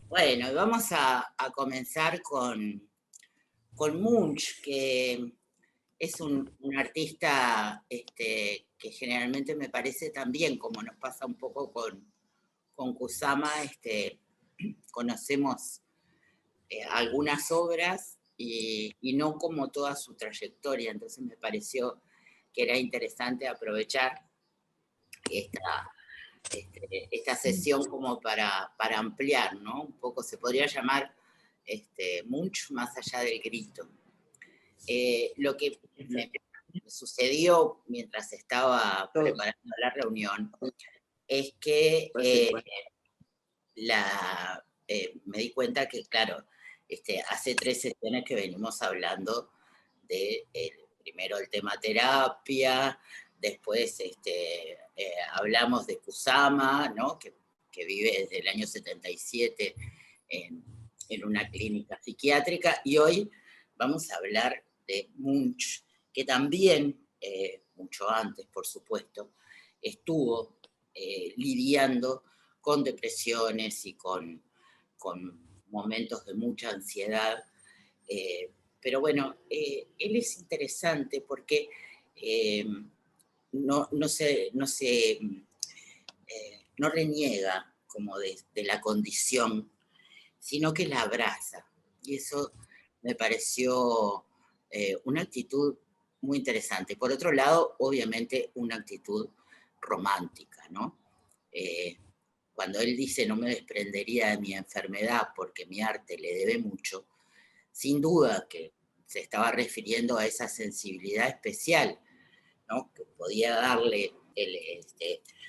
Bueno, vamos a comenzar con Munch, que es un artista que generalmente me parece también, como nos pasa un poco con Kusama, conocemos algunas obras y no como toda su trayectoria, entonces me pareció que era interesante aprovechar esta, esta sesión como para ampliar, ¿no? Un poco se podría llamar Munch más allá del grito. Lo que me sucedió mientras estaba preparando la reunión es que me di cuenta que, claro, hace 3 sesiones que venimos hablando de primero el tema terapia, después hablamos de Kusama, ¿no? Que vive desde el año 77 en una clínica psiquiátrica, y hoy vamos a hablar de Munch, que también, mucho antes, por supuesto, estuvo lidiando con depresiones y con momentos de mucha ansiedad. Pero bueno, él es interesante porque eh, no reniega como de la condición, sino que la abraza. Y eso me pareció una actitud muy interesante. Por otro lado, obviamente, una actitud romántica, ¿no? Eh, Cuando él dice no me desprendería de mi enfermedad porque mi arte le debe mucho, sin duda que se estaba refiriendo a esa sensibilidad especial, ¿no? Que podía darle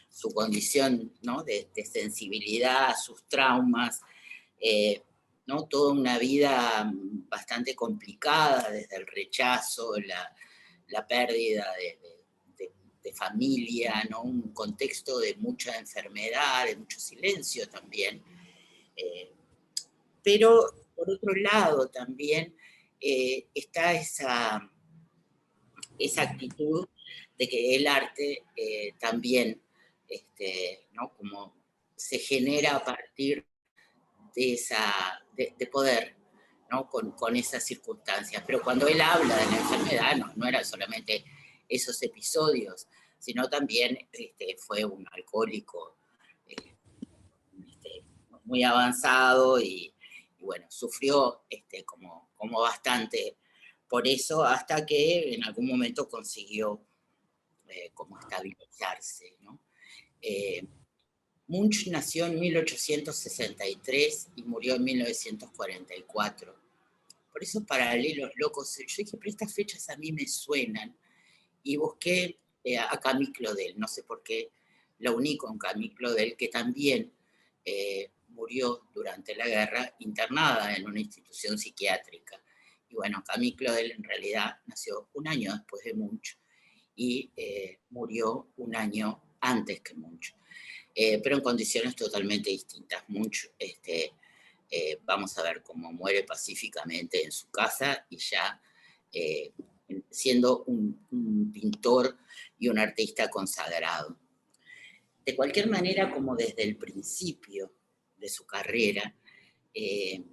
su condición, ¿no? de sensibilidad, sus traumas, eh, ¿no? Toda una vida bastante complicada, desde el rechazo, la pérdida de familia, ¿no? Un contexto de mucha enfermedad, de mucho silencio también. Eh, pero por otro lado también está esa actitud de que el arte también, ¿no? Como se genera a partir de poder, ¿no? Con esas circunstancias. Pero cuando él habla de la enfermedad, no era solamente esos episodios, sino también fue un alcohólico eh, este, muy avanzado y bueno, sufrió como bastante por eso hasta que en algún momento consiguió como estabilizarse, ¿no? Eh, Munch nació en 1863 y murió en 1944. Por esos paralelos locos, yo dije, pero estas fechas a mí me suenan. Y busqué a Camille Claudel, no sé por qué lo uní con Camille Claudel, que también murió durante la guerra internada en una institución psiquiátrica. Y bueno, Camille Claudel en realidad nació un año después de Munch y murió un año antes que Munch. Pero en condiciones totalmente distintas. Munch, vamos a ver cómo muere pacíficamente en su casa y ya eh, siendo un pintor y un artista consagrado. De cualquier manera, como desde el principio de su carrera, eh,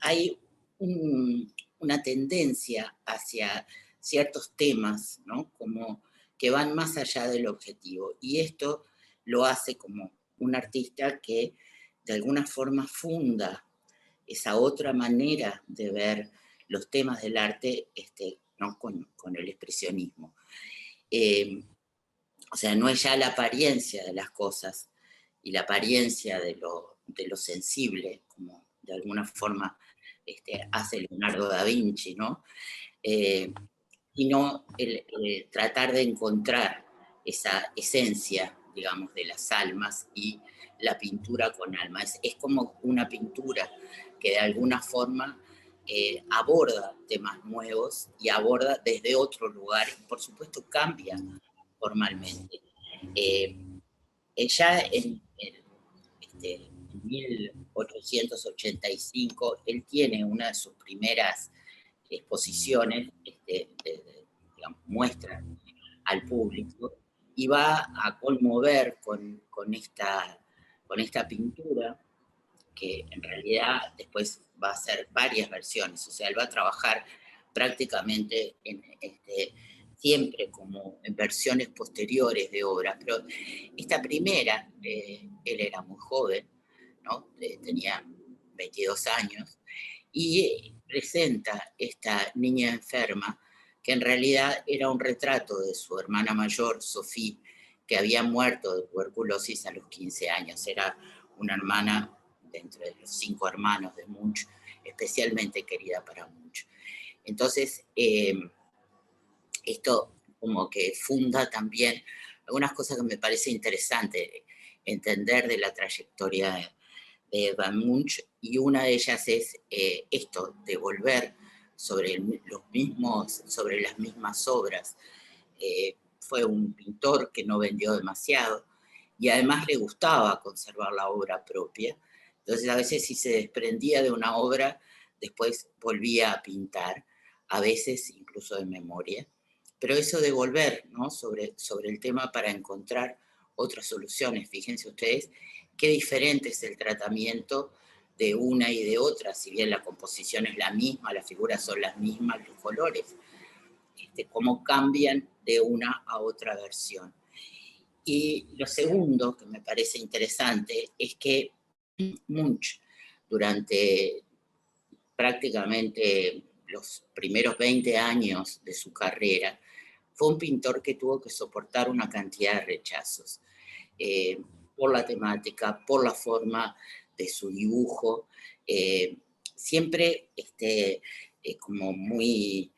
hay una tendencia hacia ciertos temas, ¿no? Como que van más allá del objetivo. Y esto lo hace como un artista que de alguna forma funda esa otra manera de ver los temas del arte, ¿no? con el expresionismo. Eh, o sea, no es ya la apariencia de las cosas y la apariencia de lo sensible, como de alguna forma hace Leonardo da Vinci, ¿no? Eh, Sino el tratar de encontrar esa esencia, digamos, de las almas y la pintura con alma. Es como una pintura que de alguna forma aborda temas nuevos y aborda desde otro lugar y por supuesto cambia formalmente. Eh, ya en 1885 él tiene una de sus primeras exposiciones, digamos, muestra al público y va a conmover con esta pintura que en realidad después va a hacer varias versiones, o sea, él va a trabajar prácticamente siempre como en versiones posteriores de obras, pero esta primera, él era muy joven, ¿no? Tenía 22 años, y presenta esta niña enferma, que en realidad era un retrato de su hermana mayor, Sophie, que había muerto de tuberculosis a los 15 años. Era una hermana de entre los 5 hermanos de Munch, especialmente querida para Munch. Entonces, esto como que funda también algunas cosas que me parece interesante entender de la trayectoria de Van Munch, y una de ellas es esto, de volver sobre, sobre las mismas obras. Fue un pintor que no vendió demasiado y además le gustaba conservar la obra propia. Entonces a veces si se desprendía de una obra, después volvía a pintar, a veces incluso de memoria. Pero eso de volver, ¿no?, sobre el tema para encontrar otras soluciones. Fíjense ustedes qué diferente es el tratamiento de una y de otra, si bien la composición es la misma, las figuras son las mismas, los colores, cómo cambian de una a otra versión. Y lo segundo que me parece interesante es que Munch, durante prácticamente los primeros 20 años de su carrera, fue un pintor que tuvo que soportar una cantidad de rechazos, por la temática, por la forma de su dibujo, siempre como muy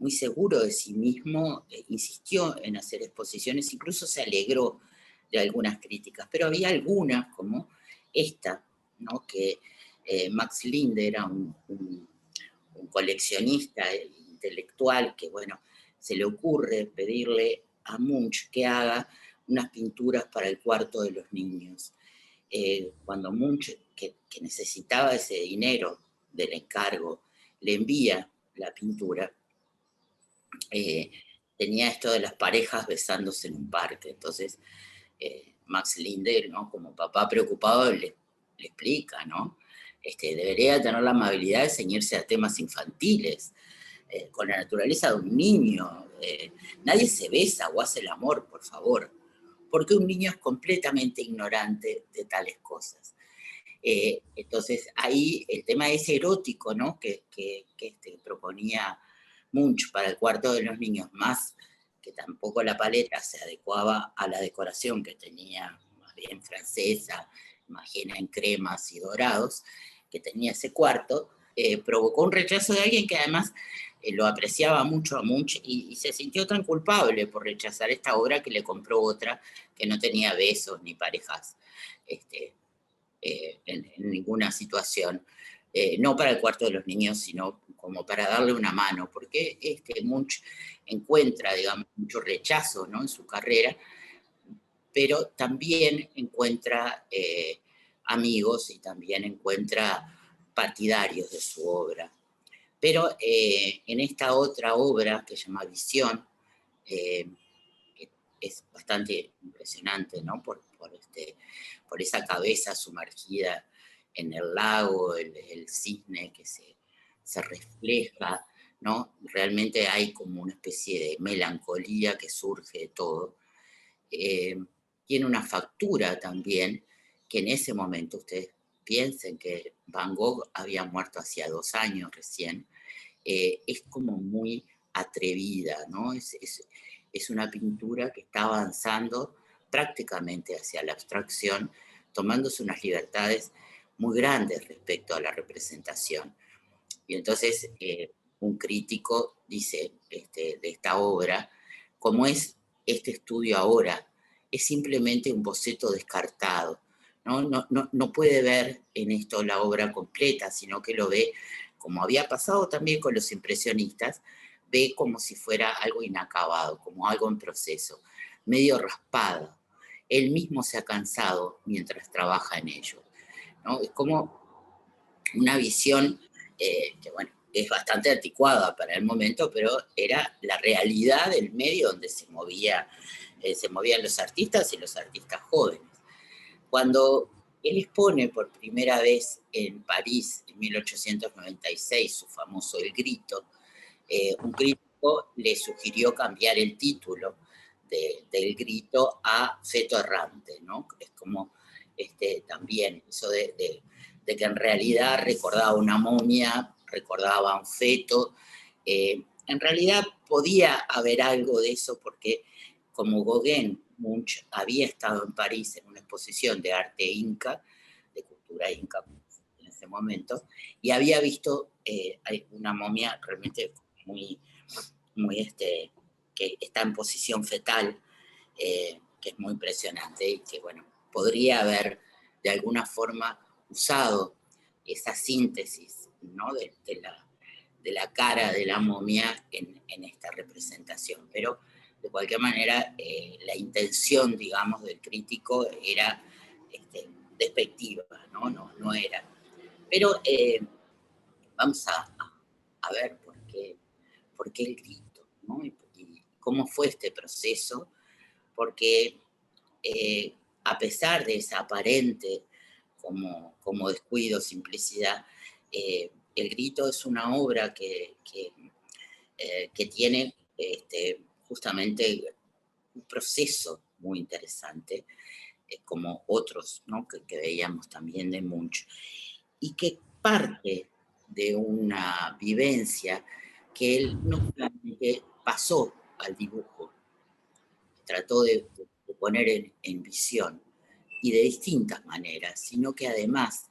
seguro de sí mismo, insistió en hacer exposiciones, incluso se alegró de algunas críticas, pero había algunas, como esta, ¿no?, que Max Linde era un coleccionista intelectual que, bueno, se le ocurre pedirle a Munch que haga unas pinturas para el cuarto de los niños. Cuando Munch, que necesitaba ese dinero del encargo, le envía la pintura, tenía esto de las parejas besándose en un parque. Entonces, Max Linde, ¿no?, como papá preocupado, le explica, ¿no? Debería tener la amabilidad de ceñirse a temas infantiles, con la naturaleza de un niño. Nadie se besa o hace el amor, por favor, porque un niño es completamente ignorante de tales cosas. Entonces, ahí el tema ese erótico, ¿no?, que proponía Munch para el cuarto de los niños, más que tampoco la paleta se adecuaba a la decoración que tenía, más bien francesa, imagina en cremas y dorados, que tenía ese cuarto, provocó un rechazo de alguien que además lo apreciaba mucho a Munch, y se sintió tan culpable por rechazar esta obra, que le compró otra que no tenía besos ni parejas en ninguna situación, no para el cuarto de los niños, sino como para darle una mano, porque Munch encuentra, digamos, mucho rechazo, ¿no?, en su carrera, pero también encuentra amigos, y también encuentra partidarios de su obra. Pero en esta otra obra, que se llama Visión, que es bastante impresionante, ¿no?, por esa cabeza sumergida en el lago, el cisne que se refleja, ¿no? Realmente hay como una especie de melancolía que surge de todo. Tiene una factura también, que en ese momento, ustedes piensen que Van Gogh había muerto hacía 2 años recién, es como muy atrevida, ¿no? Es una pintura que está avanzando prácticamente hacia la abstracción, tomándose unas libertades muy grandes respecto a la representación. Y entonces un crítico dice de esta obra, como es este estudio ahora, es simplemente un boceto descartado. No puede ver en esto la obra completa, sino que lo ve, como había pasado también con los impresionistas, ve como si fuera algo inacabado, como algo en proceso, medio raspado. Él mismo se ha cansado mientras trabaja en ello, ¿no? Es como una visión que, bueno, es bastante anticuada para el momento, pero era la realidad del medio donde se movían los artistas, y los artistas jóvenes. Cuando Él expone por primera vez en París en 1896 su famoso El Grito. Un crítico le sugirió cambiar el título del Grito a Feto Errante, ¿no? Es como también eso de que en realidad recordaba una momia, recordaba un feto. En realidad podía haber algo de eso porque como Gauguin, Munch había estado en París en una exposición de arte inca, de cultura inca en ese momento, y había visto una momia realmente muy, muy que está en posición fetal, que es muy impresionante y que, bueno, podría haber de alguna forma usado esa síntesis, ¿no? de la cara de la momia en esta representación. Pero, de cualquier manera, la intención, digamos, del crítico era despectiva, ¿no? No era. Pero vamos a ver por qué el grito, ¿no? Y cómo fue este proceso, porque a pesar de esa aparente como descuido, simplicidad, El Grito es una obra que tiene justamente un proceso muy interesante, como otros, ¿no? que veíamos también de Munch, y que parte de una vivencia que él no solamente pasó al dibujo, trató de poner en visión, y de distintas maneras, sino que además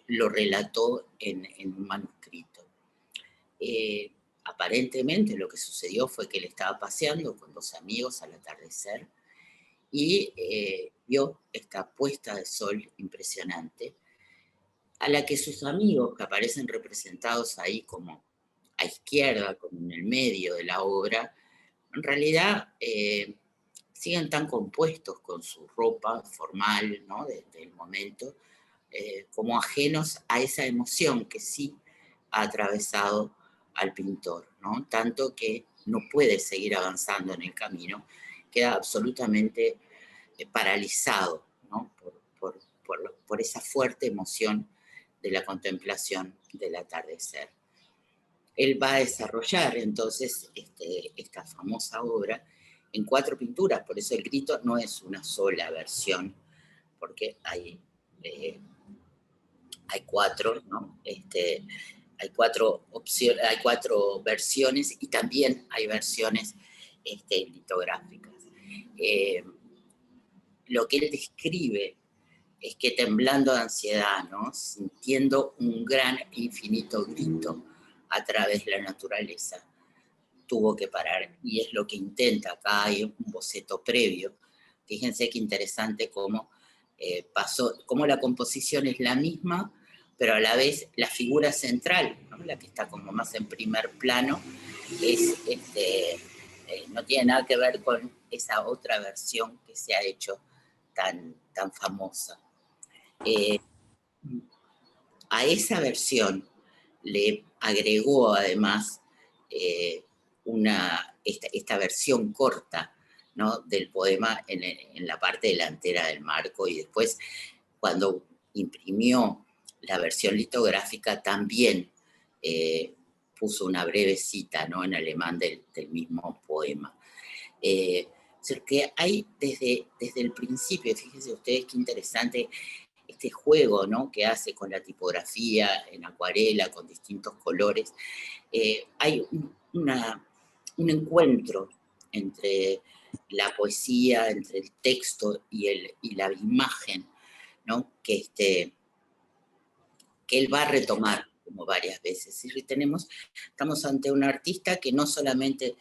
lo relató en un manuscrito. Aparentemente lo que sucedió fue que él estaba paseando con dos amigos al atardecer y vio esta puesta de sol impresionante, a la que sus amigos, que aparecen representados ahí como a izquierda, como en el medio de la obra, en realidad siguen tan compuestos con su ropa formal, ¿no? Del momento, como ajenos a esa emoción que sí ha atravesado al pintor, ¿no? Tanto que no puede seguir avanzando en el camino, queda absolutamente paralizado, ¿no? Por esa fuerte emoción de la contemplación del atardecer. Él va a desarrollar entonces esta famosa obra en 4 pinturas, por eso El Grito no es una sola versión, porque hay 4, ¿no? Hay 4 opciones, hay 4 versiones y también hay versiones litográficas. Lo que él describe es que temblando de ansiedad, ¿no? Sintiendo un gran e infinito grito a través de la naturaleza, tuvo que parar, y es lo que intenta. Acá hay un boceto previo. Fíjense qué interesante cómo pasó, cómo la composición es la misma, pero a la vez la figura central, ¿no? La que está como más en primer plano, no tiene nada que ver con esa otra versión que se ha hecho tan famosa. A esa versión le agregó además esta versión corta, ¿no? Del poema en la parte delantera del marco, y después cuando imprimió la versión litográfica también puso una breve cita, ¿no? En alemán del mismo poema. Que hay desde el principio, fíjense ustedes qué interesante este juego, ¿no? Que hace con la tipografía en acuarela, con distintos colores. Hay un encuentro entre la poesía, entre el texto y la imagen, ¿no? Que él va a retomar como varias veces. Y estamos ante un artista que no solamente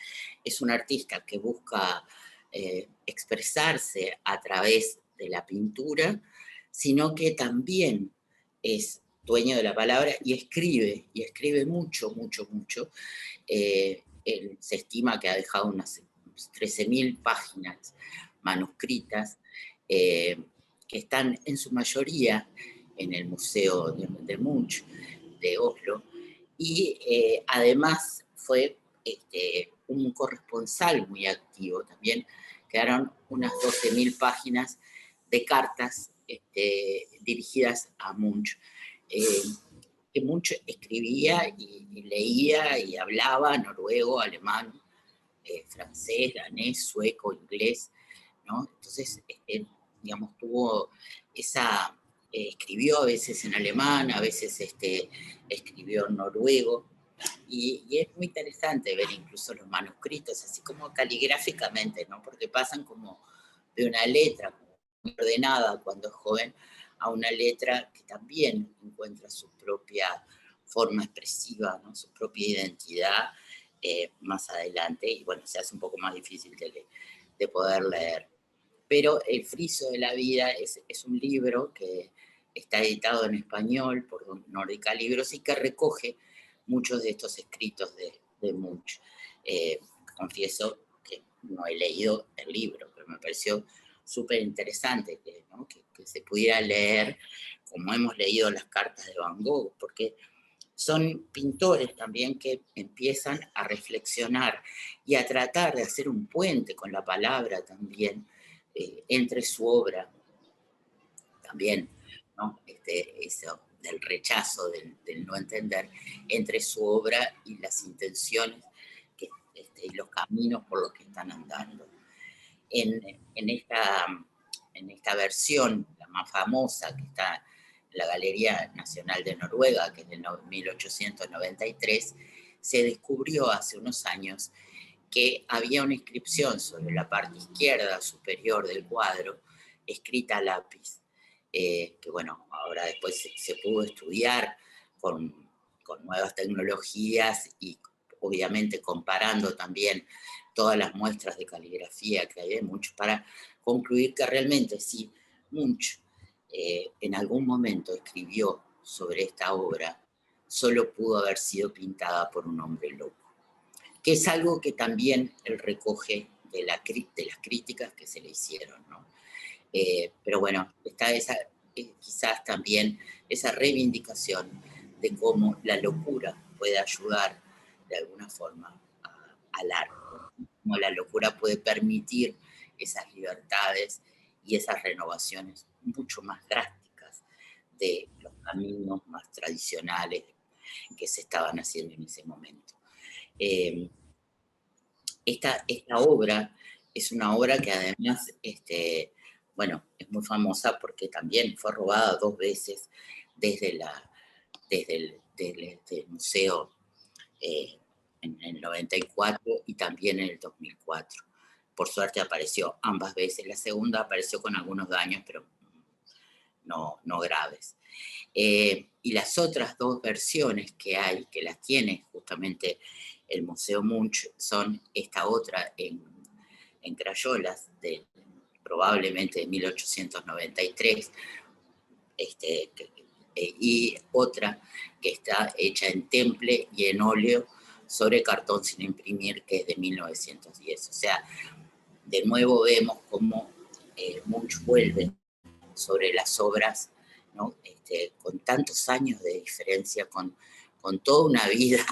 es un artista que busca expresarse a través de la pintura, sino que también es dueño de la palabra y escribe mucho, mucho, mucho. Él se estima que ha dejado unas 13.000 páginas manuscritas, que están en su mayoría en el Museo de Munch de Oslo, y además fue un corresponsal muy activo. También quedaron unas 12.000 páginas de cartas dirigidas a Munch. Que Munch escribía y leía y hablaba noruego, alemán, francés, danés, sueco, inglés, ¿no? Entonces, digamos, tuvo esa, escribió a veces en alemán, a veces escribió en noruego, y es muy interesante ver incluso los manuscritos, así como caligráficamente, ¿no? Porque pasan como de una letra muy ordenada cuando es joven a una letra que también encuentra su propia forma expresiva, ¿no? Su propia identidad más adelante, y bueno, se hace un poco más difícil de poder leer. Pero El friso de la vida es un libro que está editado en español por Nórdica Libros y que recoge muchos de estos escritos de Munch. Confieso que no he leído el libro, pero me pareció súper interesante ¿no? que se pudiera leer como hemos leído las cartas de Van Gogh, porque son pintores también que empiezan a reflexionar y a tratar de hacer un puente con la palabra también entre su obra, también, ¿no? Eso del rechazo, del no entender, entre su obra y las intenciones y los caminos por los que están andando. En esta versión, la más famosa, que está en la Galería Nacional de Noruega, que es de 1893, se descubrió hace unos años que había una inscripción sobre la parte izquierda superior del cuadro, escrita a lápiz, que bueno, ahora después se pudo estudiar con nuevas tecnologías y obviamente comparando también todas las muestras de caligrafía que hay de Munch para concluir que realmente sí, Munch en algún momento escribió sobre esta obra, solo pudo haber sido pintada por un hombre loco, que es algo que también él recoge de las críticas que se le hicieron, ¿no? Pero bueno, está quizás también esa reivindicación de cómo la locura puede ayudar de alguna forma al arte, cómo la locura puede permitir esas libertades y esas renovaciones mucho más drásticas de los caminos más tradicionales que se estaban haciendo en ese momento. Esta obra es una obra que además, bueno, es muy famosa porque también fue robada 2 veces desde el museo en el 94 y también en el 2004. Por suerte apareció ambas veces. La segunda apareció con algunos daños, pero no graves. Y las otras 2 versiones que hay, que las tiene justamente el Museo Munch, son esta otra en crayolas, probablemente de 1893, y otra que está hecha en temple y en óleo sobre cartón sin imprimir, que es de 1910. O sea, de nuevo vemos cómo Munch vuelve sobre las obras, ¿no? Con tantos años de diferencia, con toda una vida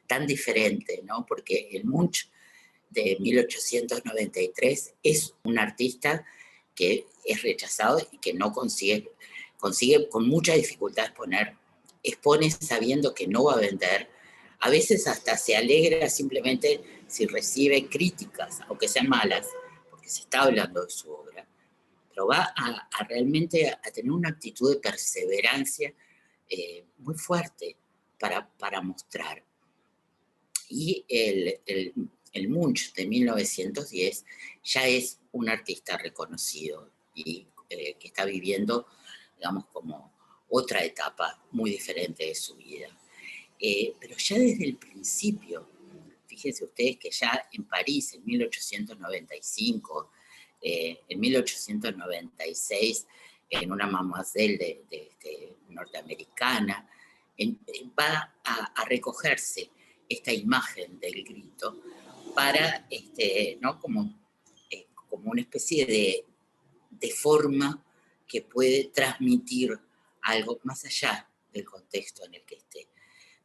tan diferente, ¿no? Porque el Munch de 1893 es un artista que es rechazado y que no consigue con mucha dificultad expone sabiendo que no va a vender, a veces hasta se alegra simplemente si recibe críticas, aunque sean malas, porque se está hablando de su obra, pero va a realmente a tener una actitud de perseverancia muy fuerte para mostrar. Y el Munch de 1910 ya es un artista reconocido y que está viviendo, digamos, como otra etapa muy diferente de su vida. Pero ya desde el principio, fíjense ustedes que ya en París, en 1895, en 1896, en una mademoiselle norteamericana, va a recogerse esta imagen del grito para, ¿no? como una especie de forma que puede transmitir algo más allá del contexto en el que esté.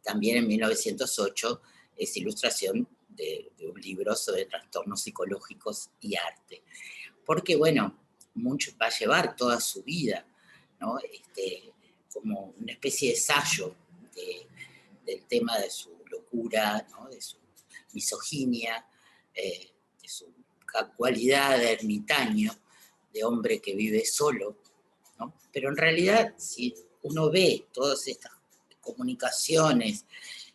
También en 1908 es ilustración de un libro sobre trastornos psicológicos y arte. Porque, bueno, Munch va a llevar toda su vida, ¿no? Como una especie de ensayo del tema de su locura, ¿no? De su misoginia, de su cualidad de ermitaño, de hombre que vive solo, ¿no? Pero en realidad, si uno ve todas estas comunicaciones,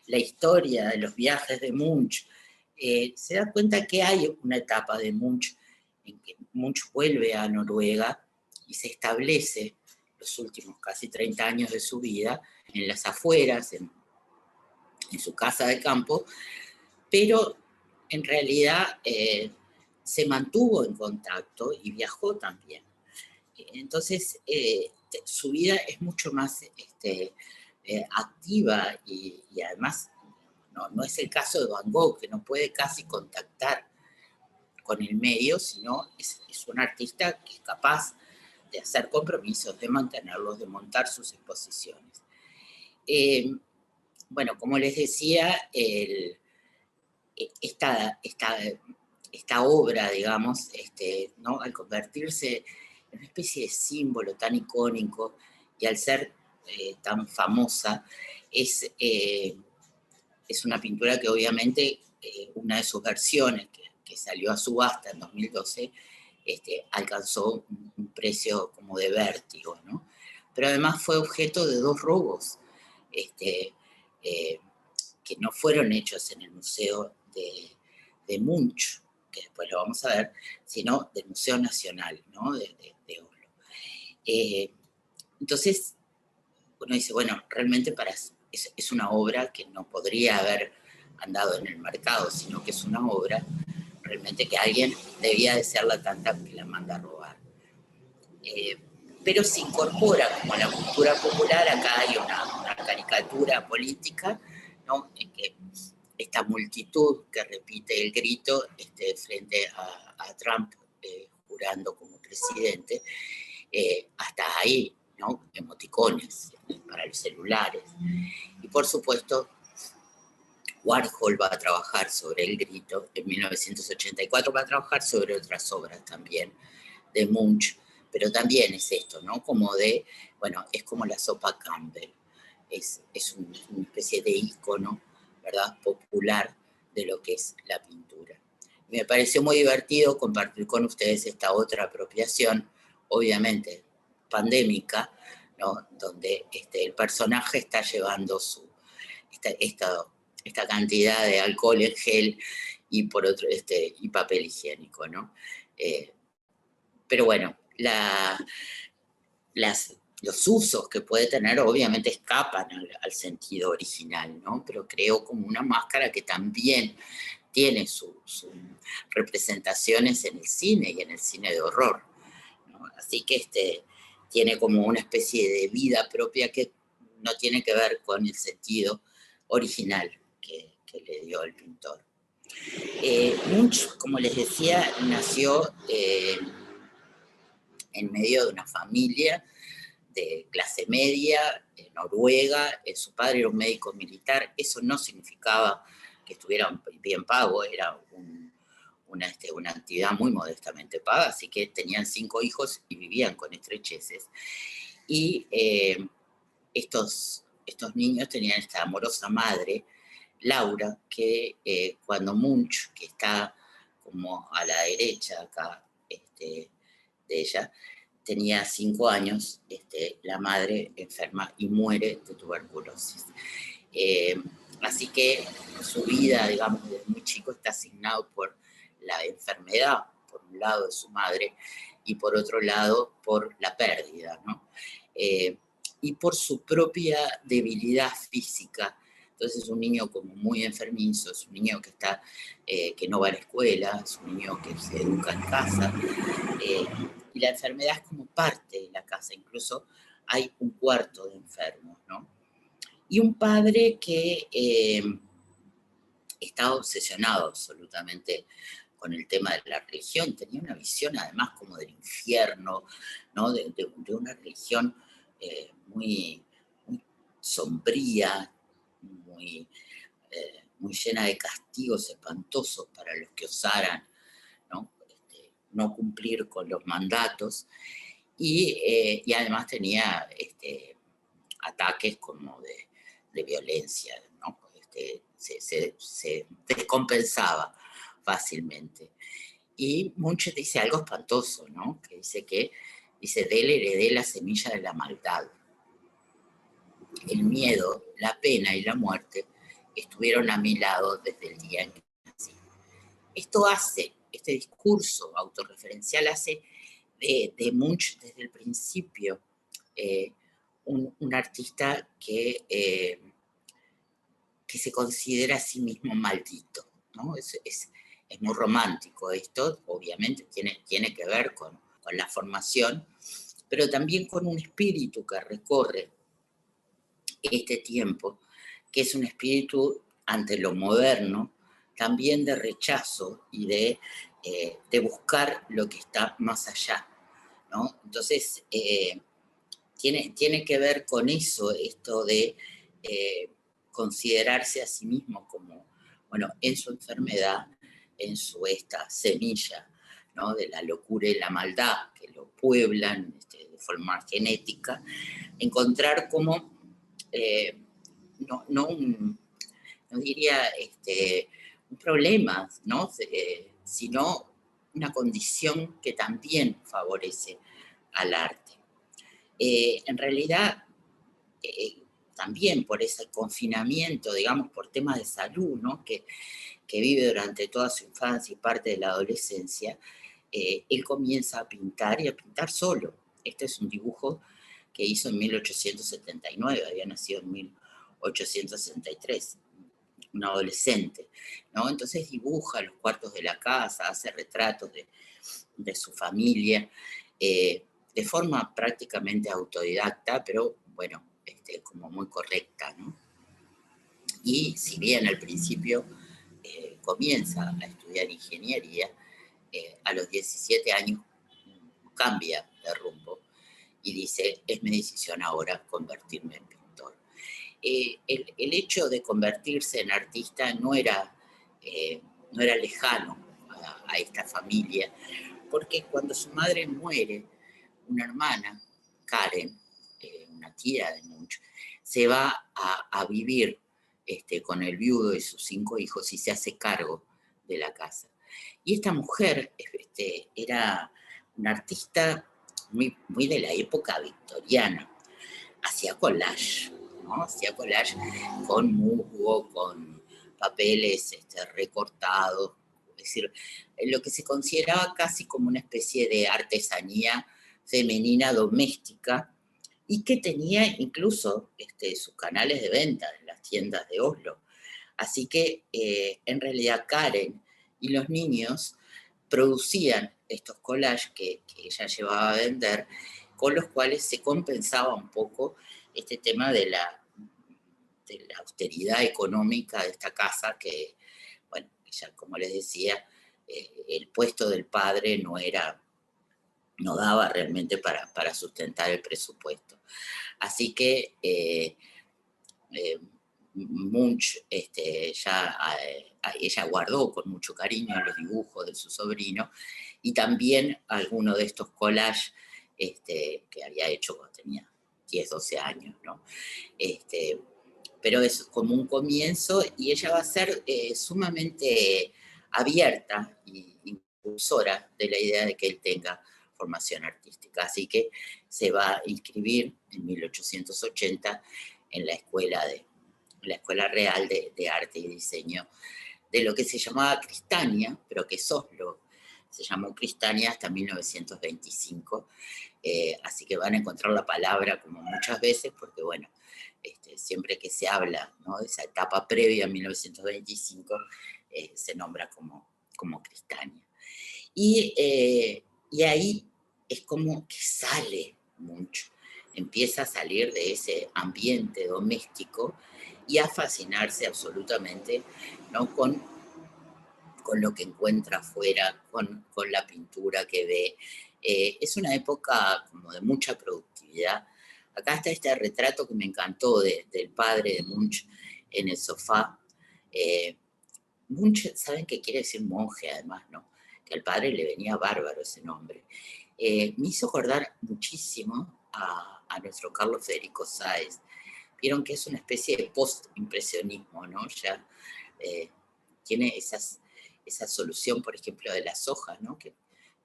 la historia de los viajes de Munch, se da cuenta que hay una etapa de Munch en que Munch vuelve a Noruega y se establece los últimos casi 30 años de su vida en las afueras, en su casa de campo, pero en realidad se mantuvo en contacto y viajó también. Entonces, su vida es mucho más activa y además no es el caso de Van Gogh, que no puede casi contactar con el medio, sino es un artista que es capaz de hacer compromisos, de mantenerlos, de montar sus exposiciones. Bueno, como les decía, esta obra, digamos, ¿no? Al convertirse en una especie de símbolo tan icónico y al ser tan famosa, es una pintura que obviamente una de sus versiones, que salió a subasta en 2012, alcanzó un precio como de vértigo, ¿no? Pero además fue objeto de 2 robos, que no fueron hechos en el Museo de Munch, que después lo vamos a ver, sino del Museo Nacional, ¿no? de Oslo. Entonces, uno dice, bueno, realmente es una obra que no podría haber andado en el mercado, sino que es una obra realmente que alguien debía desearla tanta que la manda a robar. Pero se incorpora como a la cultura popular, acá hay una caricatura política, ¿no? En que esta multitud que repite el grito frente a Trump jurando como presidente, hasta ahí, ¿no? Emoticones para los celulares. Y por supuesto, Warhol va a trabajar sobre el grito en 1984, va a trabajar sobre otras obras también de Munch, pero también es esto, ¿no? Como de, bueno, es como la sopa Campbell, es una especie de ícono, ¿verdad?, popular de lo que es la pintura. Y me pareció muy divertido compartir con ustedes esta otra apropiación, obviamente pandémica, ¿no? Donde el personaje está llevando esta cantidad de alcohol en gel y por otro y papel higiénico, ¿no? Pero bueno, los usos que puede tener obviamente escapan al sentido original, ¿no? Pero creo como una máscara que también tiene sus representaciones en el cine y en el cine de horror, ¿no? Así que tiene como una especie de vida propia que no tiene que ver con el sentido original que le dio el pintor. Munch, como les decía, nació en medio de una familia de clase media, noruega, su padre era un médico militar, eso no significaba que estuviera bien pago, era una actividad muy modestamente paga, así que tenían 5 hijos y vivían con estrecheces. Y estos niños tenían esta amorosa madre, Laura, que cuando Munch, que está como a la derecha acá de ella, tenía 5 años, la madre enferma y muere de tuberculosis. Así que su vida, digamos, desde muy chico está asignado por la enfermedad, por un lado de su madre, y por otro lado por la pérdida, ¿no? Y por su propia debilidad física. Entonces es un niño como muy enfermizo, es un niño que no va a la escuela, es un niño que se educa en casa, y la enfermedad es como parte de la casa, incluso hay un cuarto de enfermos, ¿no? Y un padre que estaba obsesionado absolutamente con el tema de la religión, tenía una visión además como del infierno, ¿no? de una religión muy sombría, muy llena de castigos espantosos para los que osaran, ¿no? no cumplir con los mandatos, y además tenía ataques como de violencia, ¿no? Se descompensaba fácilmente. Y Munch dice algo espantoso, ¿no? Que dice, de él heredé la semilla de la maldad. El miedo, la pena y la muerte estuvieron a mi lado desde el día en que nací. Este discurso autorreferencial hace de Munch desde el principio un artista que se considera a sí mismo maldito, ¿no? Es muy romántico esto, obviamente tiene que ver con la formación, pero también con un espíritu que recorre este tiempo, que es un espíritu ante lo moderno, también de rechazo y de buscar lo que está más allá, ¿no? Entonces, tiene que ver con eso, esto de considerarse a sí mismo como, bueno, en su enfermedad, en esta semilla, ¿no? De la locura y la maldad que lo pueblan de forma genética, encontrar como, no diría un problema, ¿no? Sino una condición que también favorece al arte. En realidad, también por ese confinamiento, digamos, por temas de salud, ¿no? que vive durante toda su infancia y parte de la adolescencia, él comienza a pintar y a pintar solo. Este es un dibujo que hizo en 1879, había nacido en 1863, un adolescente, ¿no? Entonces dibuja los cuartos de la casa, hace retratos de su familia, de forma prácticamente autodidacta, pero bueno, como muy correcta, ¿no? Y si bien al principio comienza a estudiar ingeniería, a los 17 años cambia de rumbo y dice, es mi decisión ahora convertirme en pintor. El hecho de convertirse en artista no era lejano a esta familia, porque cuando su madre muere, una hermana, Karen, una tía de Munch, se va a vivir con el viudo y sus 5 hijos y se hace cargo de la casa. Y esta mujer era una artista muy de la época victoriana, hacía collage, ¿no? Hacía collage con musgo, con papeles recortados, es decir, lo que se consideraba casi como una especie de artesanía femenina doméstica, y que tenía incluso sus canales de venta en las tiendas de Oslo. Así que en realidad Karen y los niños producían estos collages que ella llevaba a vender, con los cuales se compensaba un poco este tema de la austeridad económica de esta casa, que, bueno, ya como les decía, el puesto del padre no daba realmente para sustentar el presupuesto. Así que Munch ella guardó con mucho cariño los dibujos de su sobrino, y también algunos de estos collages que había hecho cuando tenía 10, 12 años, ¿no? Pero es como un comienzo, y ella va a ser sumamente abierta e impulsora de la idea de que él tenga formación artística. Así que se va a inscribir en 1880 en la Escuela Real de Arte y Diseño de lo que se llamaba Cristania, pero que es Oslo. Se llamó Cristania hasta 1925, así que van a encontrar la palabra como muchas veces, porque bueno, siempre que se habla, ¿no?, de esa etapa previa a 1925, se nombra como Cristania. Y ahí es como que sale mucho, empieza a salir de ese ambiente doméstico y a fascinarse absolutamente, ¿no?, con lo que encuentra afuera, con la pintura que ve. Es una época como de mucha productividad. Acá está este retrato que me encantó del padre de Munch en el sofá. Munch, ¿saben qué quiere decir monje además, no? que al padre le venía bárbaro ese nombre, me hizo acordar muchísimo a nuestro Carlos Federico Sáez. Vieron que es una especie de post-impresionismo, ¿no? Ya tiene esa solución, por ejemplo, de las hojas, ¿no? Que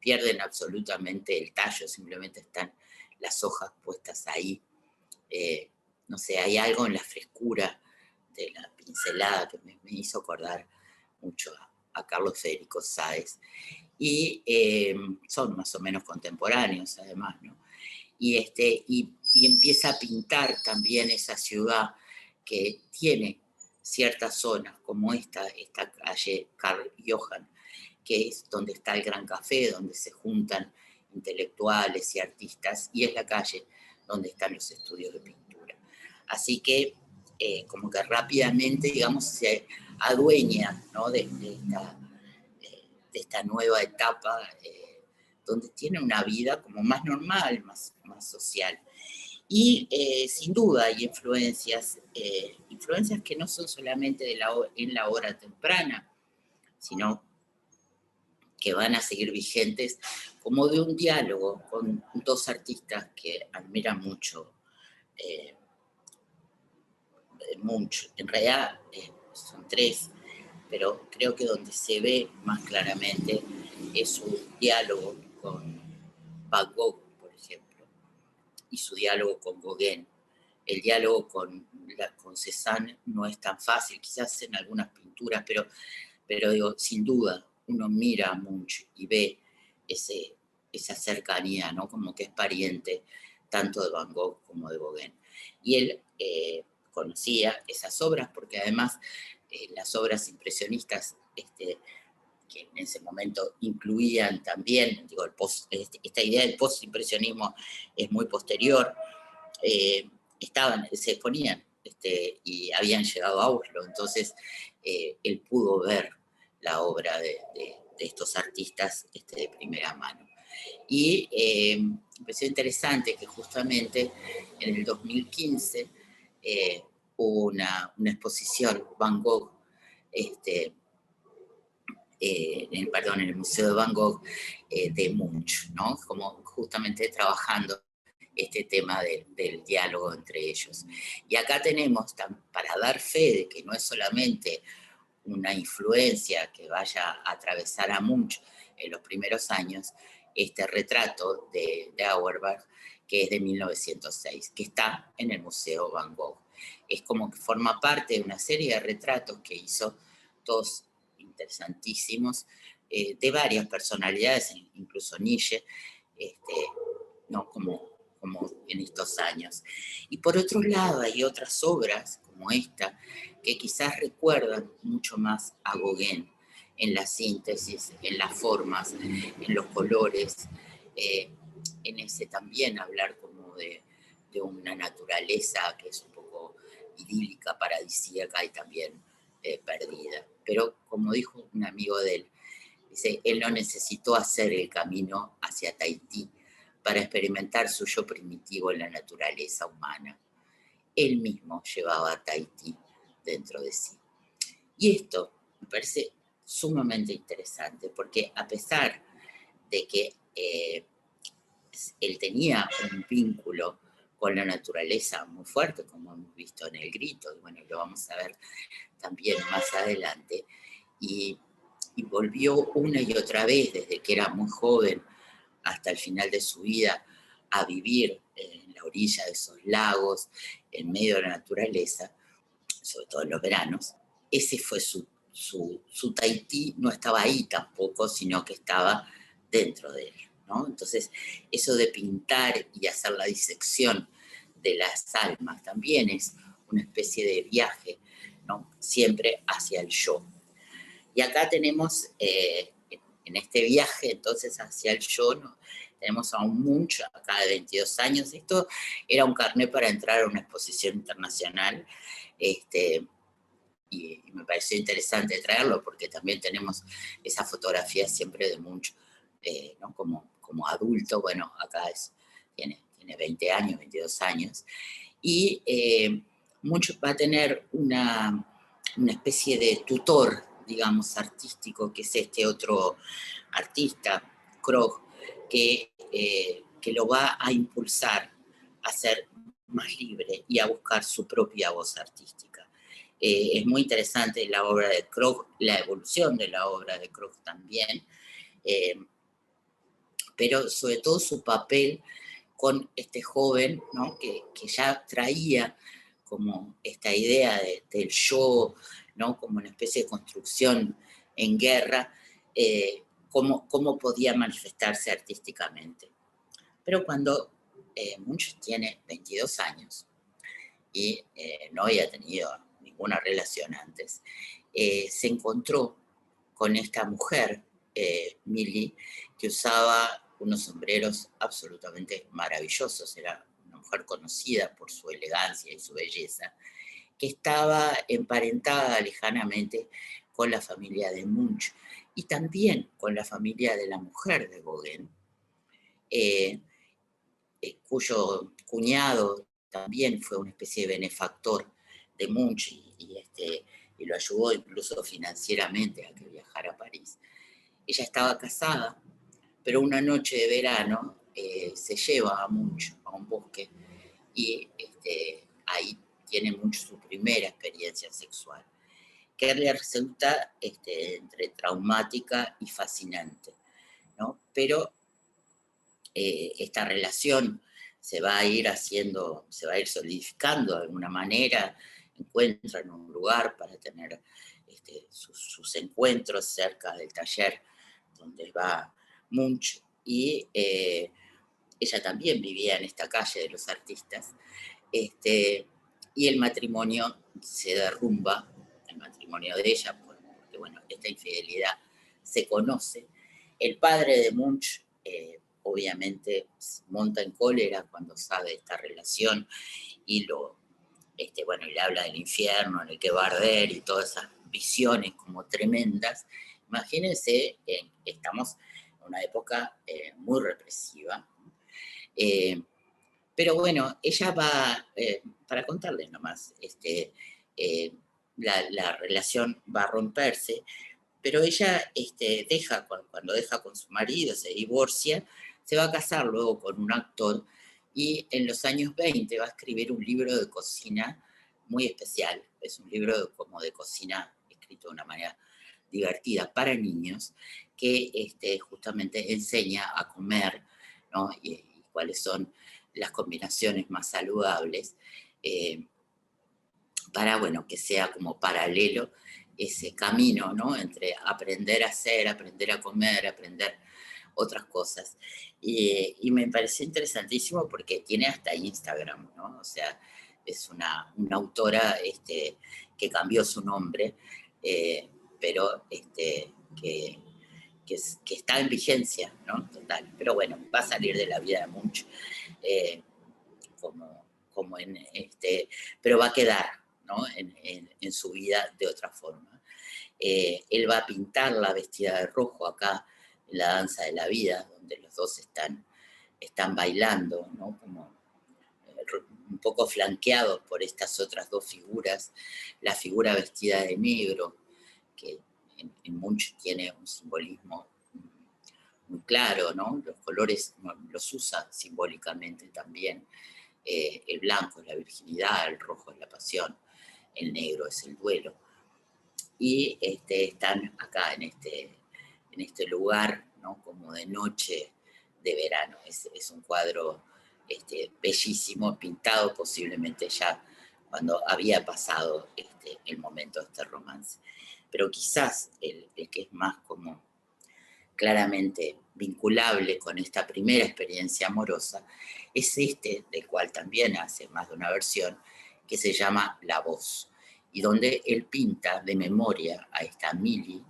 pierden absolutamente el tallo, simplemente están las hojas puestas ahí. No sé, hay algo en la frescura de la pincelada que me hizo acordar mucho a Carlos Federico Sáez. Y son más o menos contemporáneos, además, ¿no? Y empieza a pintar también esa ciudad que tiene ciertas zonas, como esta calle Karl Johan, que es donde está el Gran Café, donde se juntan intelectuales y artistas, y es la calle donde están los estudios de pintura. Así que como que rápidamente, digamos, se adueña, ¿no? de esta nueva etapa, donde tiene una vida como más normal, más social. Y sin duda hay influencias que no son solamente en la hora temprana, sino que van a seguir vigentes, como de un diálogo con dos artistas que admiran mucho Munch. En realidad son tres, pero creo que donde se ve más claramente es su diálogo con Van Gogh, por ejemplo, y su diálogo con Gauguin. El diálogo con Cézanne no es tan fácil, quizás en algunas pinturas, pero digo, sin duda, uno mira a Munch y ve esa cercanía, ¿no? Como que es pariente tanto de Van Gogh como de Gauguin. Y él conocía esas obras porque además las obras impresionistas que en ese momento incluían también, digo, esta idea del postimpresionismo es muy posterior, se exponían y habían llegado a Oslo, entonces él pudo ver la obra de estos artistas de primera mano. Y me pareció interesante que justamente en el 2015 hubo una exposición Van Gogh, en el Museo de Van Gogh de Munch, ¿no? Como justamente trabajando este tema del diálogo entre ellos. Y acá tenemos, para dar fe de que no es solamente una influencia que vaya a atravesar a Munch en los primeros años, este retrato de Auerbach, que es de 1906, que está en el Museo Van Gogh. Es como que forma parte de una serie de retratos que hizo, todos interesantísimos, de varias personalidades, incluso Nietzsche, ¿no? como en estos años. Y por otro lado hay otras obras como esta que quizás recuerdan mucho más a Gauguin en la síntesis, en las formas, en los colores, en ese también hablar como de una naturaleza que es un poco idílica, paradisíaca y también perdida. Pero como dijo un amigo de él, dice, él no necesitó hacer el camino hacia Tahití para experimentar su yo primitivo en la naturaleza humana. Él mismo llevaba a Tahití dentro de sí. Y esto me parece sumamente interesante, porque a pesar de que él tenía un vínculo con la naturaleza muy fuerte, como hemos visto en El Grito, y bueno, lo vamos a ver también más adelante, y volvió una y otra vez, desde que era muy joven hasta el final de su vida, a vivir en la orilla de esos lagos, en medio de la naturaleza, sobre todo en los veranos. Ese fue su Tahití, no estaba ahí tampoco, sino que estaba dentro de él, ¿no? Entonces, eso de pintar y hacer la disección de las almas también es una especie de viaje, ¿no? Siempre hacia el yo. Y acá tenemos, en este viaje entonces hacia el yo, ¿no? Tenemos a un Munch, acá de 22 años. Esto era un carnet para entrar a una exposición internacional, y me pareció interesante traerlo porque también tenemos esa fotografía siempre de Munch, ¿no? como adulto. Bueno, acá tiene 20 años, 22 años, y Munch va a tener una especie de tutor digamos, artístico, que es este otro artista, Krog, que lo va a impulsar a ser más libre y a buscar su propia voz artística. Es muy interesante la obra de Krog, la evolución de la obra de Krog también, pero sobre todo su papel con este joven, ¿no? que ya traía como esta idea del yo, ¿no? Como una especie de construcción en guerra, cómo podía manifestarse artísticamente. Pero cuando Munch tiene 22 años y no había tenido ninguna relación antes, se encontró con esta mujer, Millie, que usaba unos sombreros absolutamente maravillosos, era una mujer conocida por su elegancia y su belleza, que estaba emparentada lejanamente con la familia de Munch y también con la familia de la mujer de Gauguin, cuyo cuñado también fue una especie de benefactor de Munch y lo ayudó incluso financieramente a que viajara a París. Ella estaba casada, pero una noche de verano se lleva a Munch a un bosque y ahí tiene Munch su primera experiencia sexual, que le resulta entre traumática y fascinante, ¿no? Pero esta relación se va a ir solidificando de alguna manera, encuentran un lugar para tener sus encuentros cerca del taller donde va Munch, y ella también vivía en esta calle de los artistas, y el matrimonio se derrumba, el matrimonio de ella, porque bueno, esta infidelidad se conoce. El padre de Munch obviamente monta en cólera cuando sabe de esta relación y le habla del infierno en el que va a arder y todas esas visiones como tremendas. Imagínense, estamos en una época muy represiva. Pero bueno, ella va, para contarles nomás, la relación va a romperse, pero ella cuando deja con su marido, se divorcia, se va a casar luego con un actor y en los años 20 va a escribir un libro de cocina muy especial. Es un libro como de cocina escrito de una manera divertida para niños que justamente enseña a comer, ¿no? y cuáles son las combinaciones más saludables para, bueno, que sea como paralelo ese camino, ¿no? Entre aprender a hacer, aprender a comer, aprender otras cosas. Y me pareció interesantísimo porque tiene hasta Instagram, ¿no? O sea, es una autora que cambió su nombre, pero que está en vigencia, ¿no? Total. Pero bueno, va a salir de la vida de Munch, como pero va a quedar, ¿no? en su vida de otra forma. Él va a pintarla vestida de rojo acá en la danza de la vida, donde los dos están bailando, ¿no? Como un poco flanqueados por estas otras dos figuras, la figura vestida de negro, que en Munch tiene un simbolismo muy claro, ¿no? Los colores los usa simbólicamente también. El blanco es la virginidad, el rojo es la pasión, el negro es el duelo. Y están acá en este lugar, ¿no? Como de noche de verano. Es un cuadro bellísimo, pintado posiblemente ya cuando había pasado el momento de este romance. Pero quizás el que es más como claramente vinculable con esta primera experiencia amorosa es del cual también hace más de una versión, que se llama La Voz, y donde él pinta de memoria a esta Millie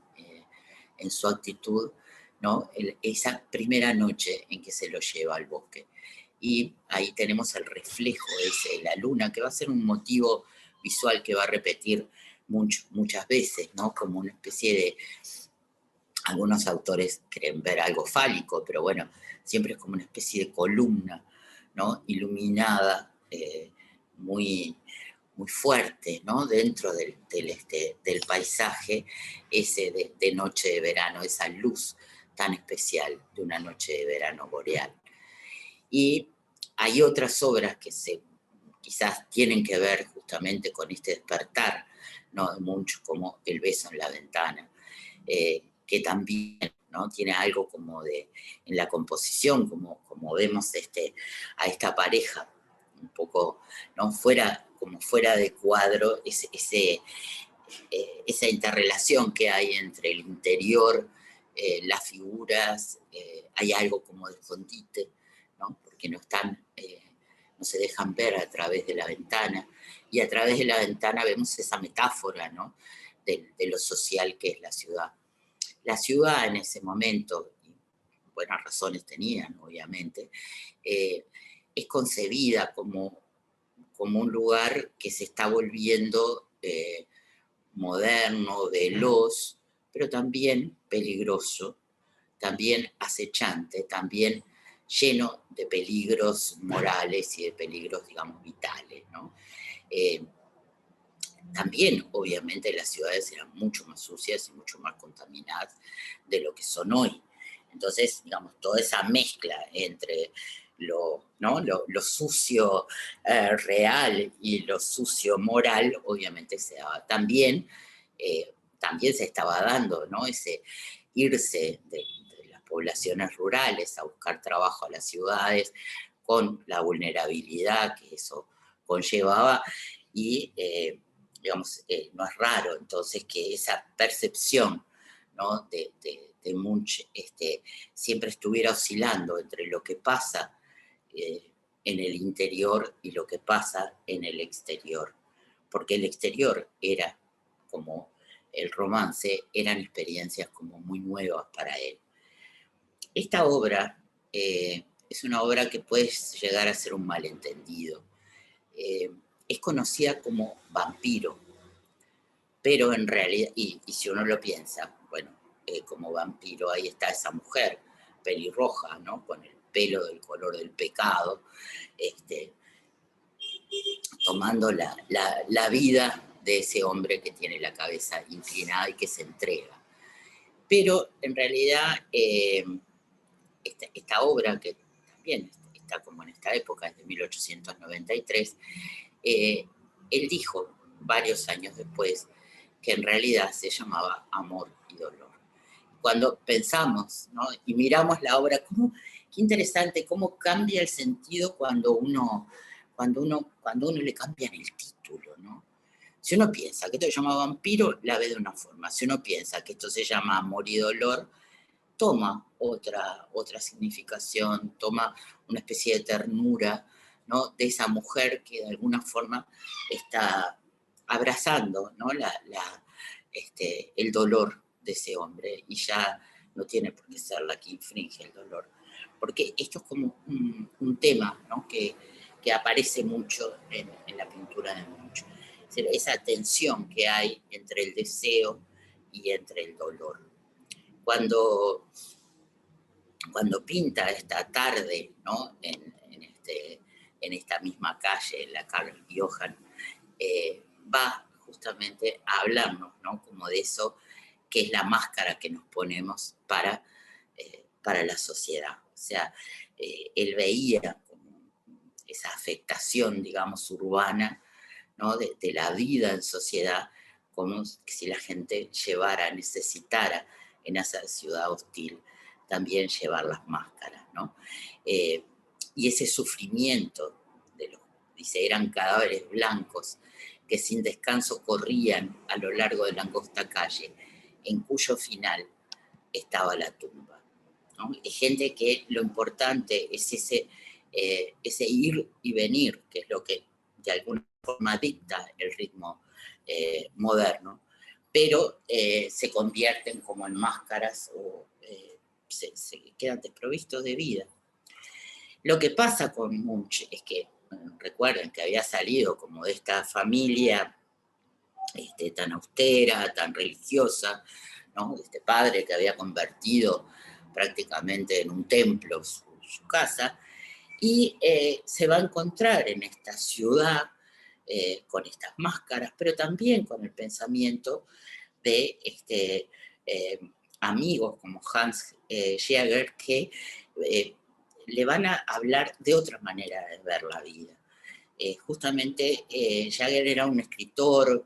en su actitud, ¿no? Esa primera noche en que se lo lleva al bosque. Y ahí tenemos el reflejo ese de la luna, que va a ser un motivo visual que va a repetir muchas veces, ¿no? Como una especie de... Algunos autores creen ver algo fálico, pero bueno, siempre es como una especie de columna, ¿no? Iluminada, muy, muy fuerte, ¿no? Dentro del paisaje ese de noche de verano, esa luz tan especial de una noche de verano boreal. Y hay otras obras que quizás tienen que ver justamente con este despertar, ¿no? De Munch, como El beso en la ventana, que también, ¿no? Tiene algo como en la composición, como vemos a esta pareja, un poco, ¿no? Como fuera de cuadro, esa interrelación que hay entre el interior, las figuras, hay algo como de escondite, ¿no? Porque no se dejan ver a través de la ventana, y a través de la ventana vemos esa metáfora, ¿no? De lo social que es la ciudad. La ciudad en ese momento, y buenas razones tenían, obviamente, es concebida como un lugar que se está volviendo moderno, veloz, pero también peligroso, también acechante, también lleno de peligros morales y de peligros, digamos, vitales, ¿no? También, obviamente, las ciudades eran mucho más sucias y mucho más contaminadas de lo que son hoy. Entonces, digamos, toda esa mezcla entre lo sucio real y lo sucio moral, obviamente se daba. También se estaba dando, ¿no? Ese irse de las poblaciones rurales a buscar trabajo a las ciudades, con la vulnerabilidad que eso conllevaba, y digamos, no es raro entonces que esa percepción, ¿no? de Munch siempre estuviera oscilando entre lo que pasa en el interior y lo que pasa en el exterior, porque el exterior era como el romance, eran experiencias como muy nuevas para él. Esta obra es una obra que puede llegar a ser un malentendido. Es conocida como Vampiro, pero en realidad, y si uno lo piensa, bueno, como vampiro, ahí está esa mujer pelirroja, ¿no? Con el pelo del color del pecado, tomando la vida de ese hombre que tiene la cabeza inclinada y que se entrega. Pero en realidad, esta obra, que también está como en esta época, es de 1893, él dijo varios años después que en realidad se llamaba Amor y Dolor. Cuando pensamos, ¿no? Y miramos la obra, qué interesante cómo cambia el sentido cuando uno le cambian el título, ¿no? Si uno piensa que esto se llama Vampiro, la ve de una forma. Si uno piensa que esto se llama Amor y Dolor, toma otra significación, toma una especie de ternura, ¿no? De esa mujer que de alguna forma está abrazando, ¿no? El dolor de ese hombre, y ya no tiene por qué ser la que infringe el dolor. Porque esto es como un tema, ¿no? que aparece mucho en la pintura de Munch. Esa tensión que hay entre el deseo y entre el dolor. Cuando pinta esta tarde, ¿no? en esta misma calle, en la Carl Johan, va justamente a hablarnos, ¿no? Como de eso que es la máscara que nos ponemos para la sociedad. O sea, él veía como esa afectación, digamos, urbana, ¿no? de la vida en sociedad, como si la gente necesitara en esa ciudad hostil también llevar las máscaras, ¿no? Y ese sufrimiento dice, eran cadáveres blancos que sin descanso corrían a lo largo de la angosta calle, en cuyo final estaba la tumba, ¿no? Es gente que lo importante es ese ir y venir, que es lo que de alguna forma dicta el ritmo moderno, pero se convierten como en máscaras o se quedan desprovistos de vida. Lo que pasa con Munch es que, recuerden que había salido como de esta familia tan austera, tan religiosa, ¿no? Este padre que había convertido prácticamente en un templo su casa, y se va a encontrar en esta ciudad con estas máscaras, pero también con el pensamiento de amigos como Hans Jaeger que le van a hablar de otra manera de ver la vida. Justamente Jaeger era un escritor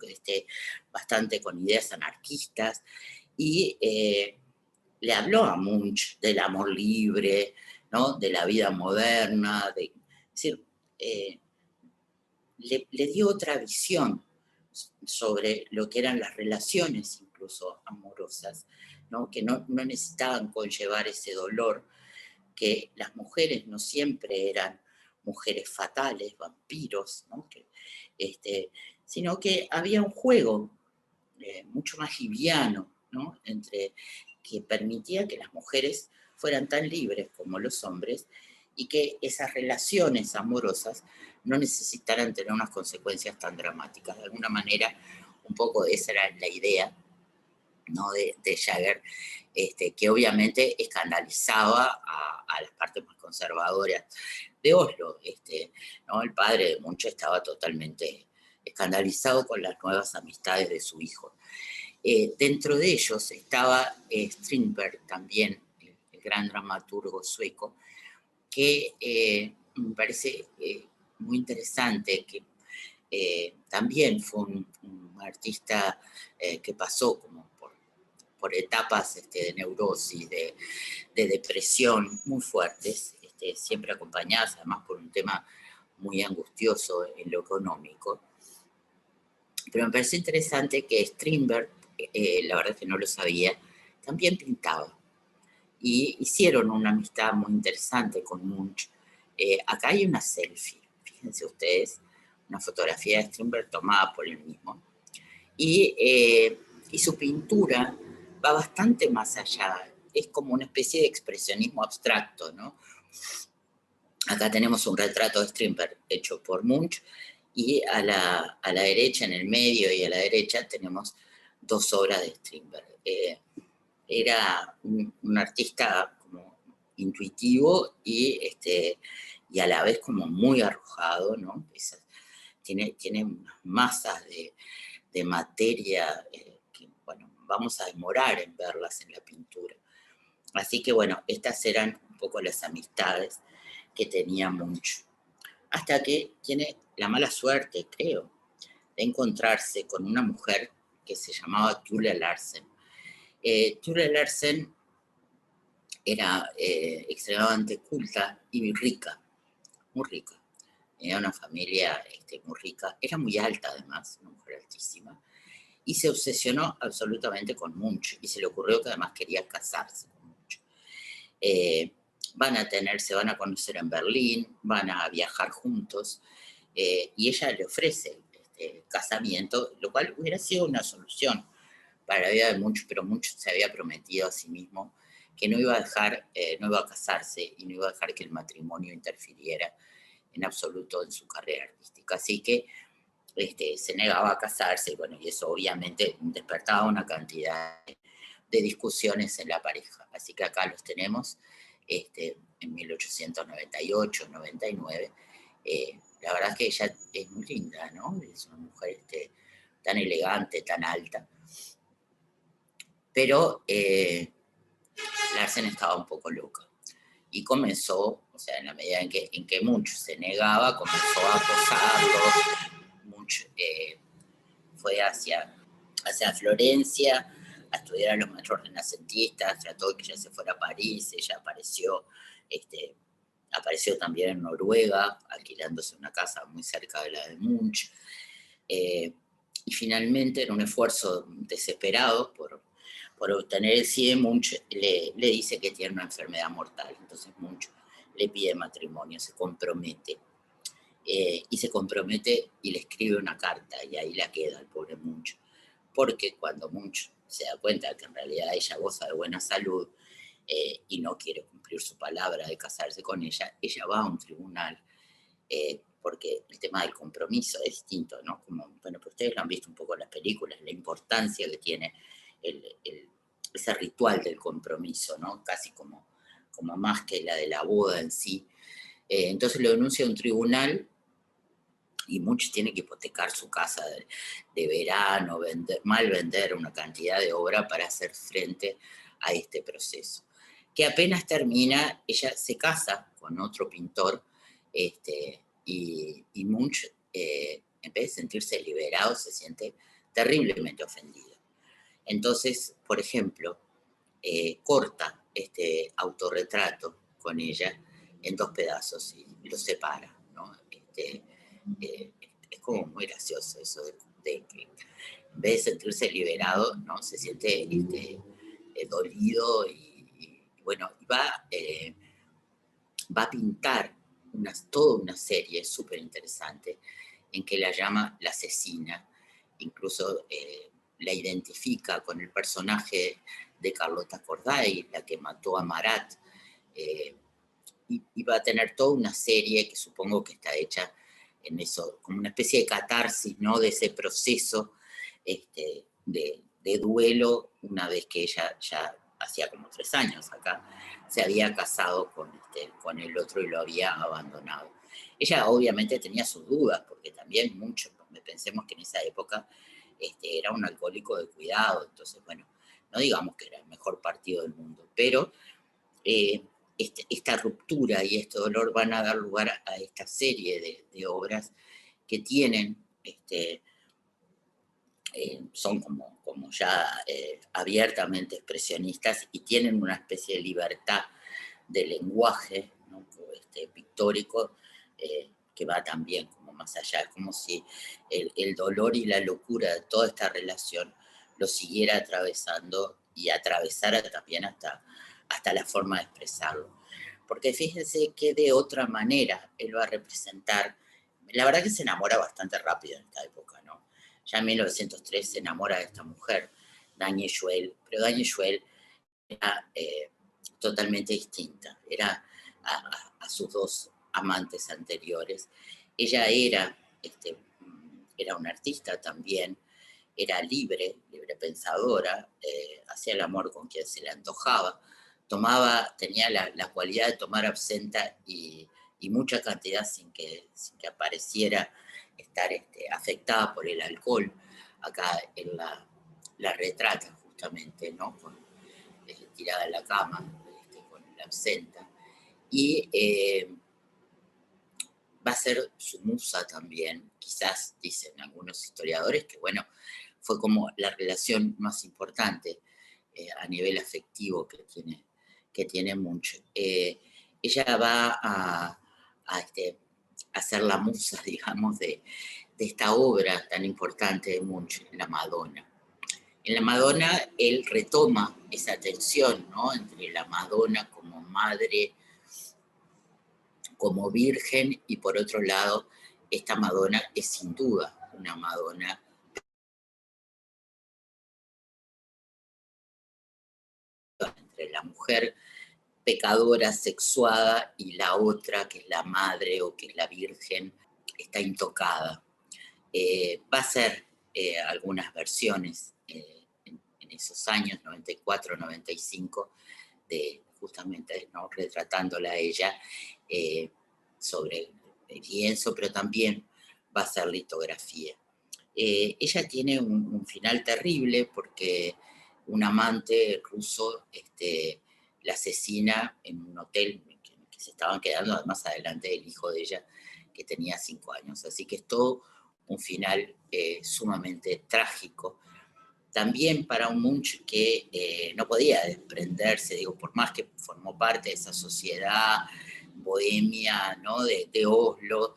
bastante con ideas anarquistas y le habló a Munch del amor libre, ¿no? De la vida moderna, es decir, le dio otra visión sobre lo que eran las relaciones incluso amorosas, ¿no? Que no necesitaban conllevar ese dolor, que las mujeres no siempre eran mujeres fatales, vampiros, ¿no? Sino que había un juego mucho más liviano, ¿no? Que permitía que las mujeres fueran tan libres como los hombres y que esas relaciones amorosas no necesitaran tener unas consecuencias tan dramáticas. De alguna manera, un poco esa era la idea, ¿no? de Jaeger, que obviamente escandalizaba a las partes más conservadoras de Oslo. ¿No? El padre de Munch estaba totalmente escandalizado con las nuevas amistades de su hijo. Dentro de ellos estaba Strindberg también, el gran dramaturgo sueco, que me parece muy interesante, que también fue un artista que pasó como por etapas de neurosis, de depresión muy fuertes, siempre acompañadas además por un tema muy angustioso en lo económico. Pero me parece interesante que Strindberg, la verdad es que no lo sabía, también pintaba. Y hicieron una amistad muy interesante con Munch. Acá hay una selfie, fíjense ustedes, una fotografía de Strindberg tomada por él mismo. Y su pintura va bastante más allá, es como una especie de expresionismo abstracto, ¿no? Acá tenemos un retrato de Strindberg hecho por Munch, y a la derecha, en el medio y a la derecha, tenemos dos obras de Strindberg. Era un artista como intuitivo y a la vez como muy arrojado, ¿no? Tiene unas masas de materia que, bueno, vamos a demorar en verlas en la pintura. Así que, bueno, estas eran un poco las amistades que tenía Munch. Hasta que tiene la mala suerte, creo, de encontrarse con una mujer que se llamaba Thure Larsen. Thure Larsen era extremadamente culta y rica, muy rica. Tenía una familia muy rica, era muy alta además, una mujer altísima, y se obsesionó absolutamente con Munch, y se le ocurrió que además quería casarse con Munch. Se van a conocer en Berlín, van a viajar juntos, y ella le ofrece casamiento, lo cual hubiera sido una solución para la vida de Munch, pero Munch se había prometido a sí mismo que no iba a casarse y no iba a dejar que el matrimonio interfiriera en absoluto en su carrera artística. Así que se negaba a casarse, bueno, y eso obviamente despertaba una cantidad de discusiones en la pareja. Así que acá los tenemos en 1898, 99. La verdad es que ella es muy linda, ¿no? Es una mujer tan elegante, tan alta. Pero Larsen estaba un poco loca. Y comenzó, o sea, en la medida en que Munch se negaba, comenzó a acosarlo. Munch fue hacia Florencia a estudiar a los maestros renacentistas, trató de que ella se fuera a París, ella apareció también en Noruega, alquilándose una casa muy cerca de la de Munch. Y finalmente, en un esfuerzo desesperado por obtener el sí de Munch, le dice que tiene una enfermedad mortal. Entonces Munch le pide matrimonio, se compromete. Y se compromete y le escribe una carta, y ahí la queda el pobre Munch. Porque cuando Munch se da cuenta que en realidad ella goza de buena salud y no quiere cumplir su palabra de casarse con ella, ella va a un tribunal, porque el tema del compromiso es distinto, ¿no? Bueno, pero ustedes lo han visto un poco en las películas, la importancia que tiene ese ritual del compromiso, ¿no? Casi como más que la de la boda en sí. Entonces lo denuncia a un tribunal y Munch tiene que hipotecar su casa de verano, mal vender una cantidad de obra para hacer frente a este proceso. Que apenas termina, ella se casa con otro pintor, y Munch, en vez de sentirse liberado, se siente terriblemente ofendido. Entonces, por ejemplo, corta este autorretrato con ella en 2 pedazos y lo separa, ¿no? Es como muy gracioso eso de que en vez de sentirse liberado, ¿no? Se siente dolido y bueno, va a pintar toda una serie súper interesante en que la llama la asesina, incluso la identifica con el personaje de Carlota Corday, la que mató a Marat, y va a tener toda una serie que supongo que está hecha en eso, como una especie de catarsis, ¿no? De ese proceso de duelo, una vez que ella ya hacía como 3 años acá, se había casado con el otro y lo había abandonado. Ella obviamente tenía sus dudas, porque también pensemos que en esa época era un alcohólico de cuidado, entonces bueno, no digamos que era el mejor partido del mundo, pero esta ruptura y este dolor van a dar lugar a esta serie de obras que tienen, son como ya abiertamente expresionistas y tienen una especie de libertad de lenguaje, ¿no? Pictórico, que va también como más allá. Es como si el dolor y la locura de toda esta relación lo siguiera atravesando y atravesara también hasta la forma de expresarlo. Porque fíjense que de otra manera él va a representar, la verdad que se enamora bastante rápido en esta época, ¿no? Ya en 1903 se enamora de esta mujer, Dagny Juel, pero Dagny Juel era totalmente distinta, era a sus 2 amantes anteriores. Ella era una artista también, era libre pensadora, hacía el amor con quien se le antojaba, tenía la cualidad de tomar absenta y mucha cantidad sin que apareciera estar afectada por el alcohol. Acá él la retrata justamente, ¿no? Tirada en la cama, con la absenta. Y va a ser su musa también, quizás dicen algunos historiadores que, bueno, fue como la relación más importante a nivel afectivo que tiene Munch. Ella va a ser la musa, digamos, de esta obra tan importante de Munch, La Madonna. En La Madonna él retoma esa tensión, ¿no? Entre la Madonna como madre, como virgen, y por otro lado, esta Madonna es sin duda una Madonna entre la mujer pecadora, sexuada, y la otra, que es la madre o que es la virgen, está intocada. Va a ser algunas versiones en esos años, 94, 95, justamente, ¿no? Retratándola a ella sobre el lienzo, pero también va a ser litografía. Ella tiene un final terrible porque un amante ruso la asesina en un hotel que se estaban quedando más adelante el hijo de ella, que tenía 5 años. Así que es todo un final sumamente trágico. También para un Munch que no podía desprenderse, digo, por más que formó parte de esa sociedad bohemia, ¿no? de Oslo,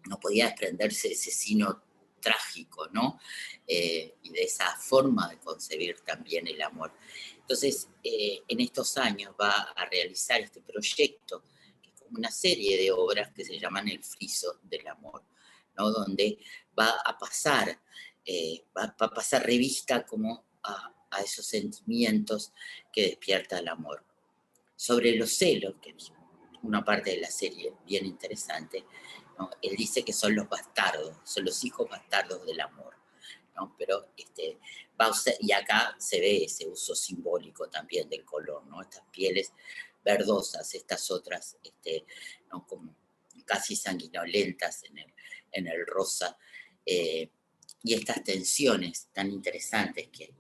no podía desprenderse de ese sino trágico, ¿no? Y de esa forma de concebir también el amor. Entonces, en estos años va a realizar este proyecto, que es como una serie de obras que se llaman El friso del amor, ¿no? Donde va a pasar revista como a esos sentimientos que despierta el amor. Sobre los celos, que es una parte de la serie bien interesante, ¿no? Él dice que son los bastardos, son los hijos bastardos del amor, ¿no? Pero y acá se ve ese uso simbólico también del color, ¿no? Estas pieles verdosas, estas otras, ¿no? Como casi sanguinolentas en el rosa, y estas tensiones tan interesantes que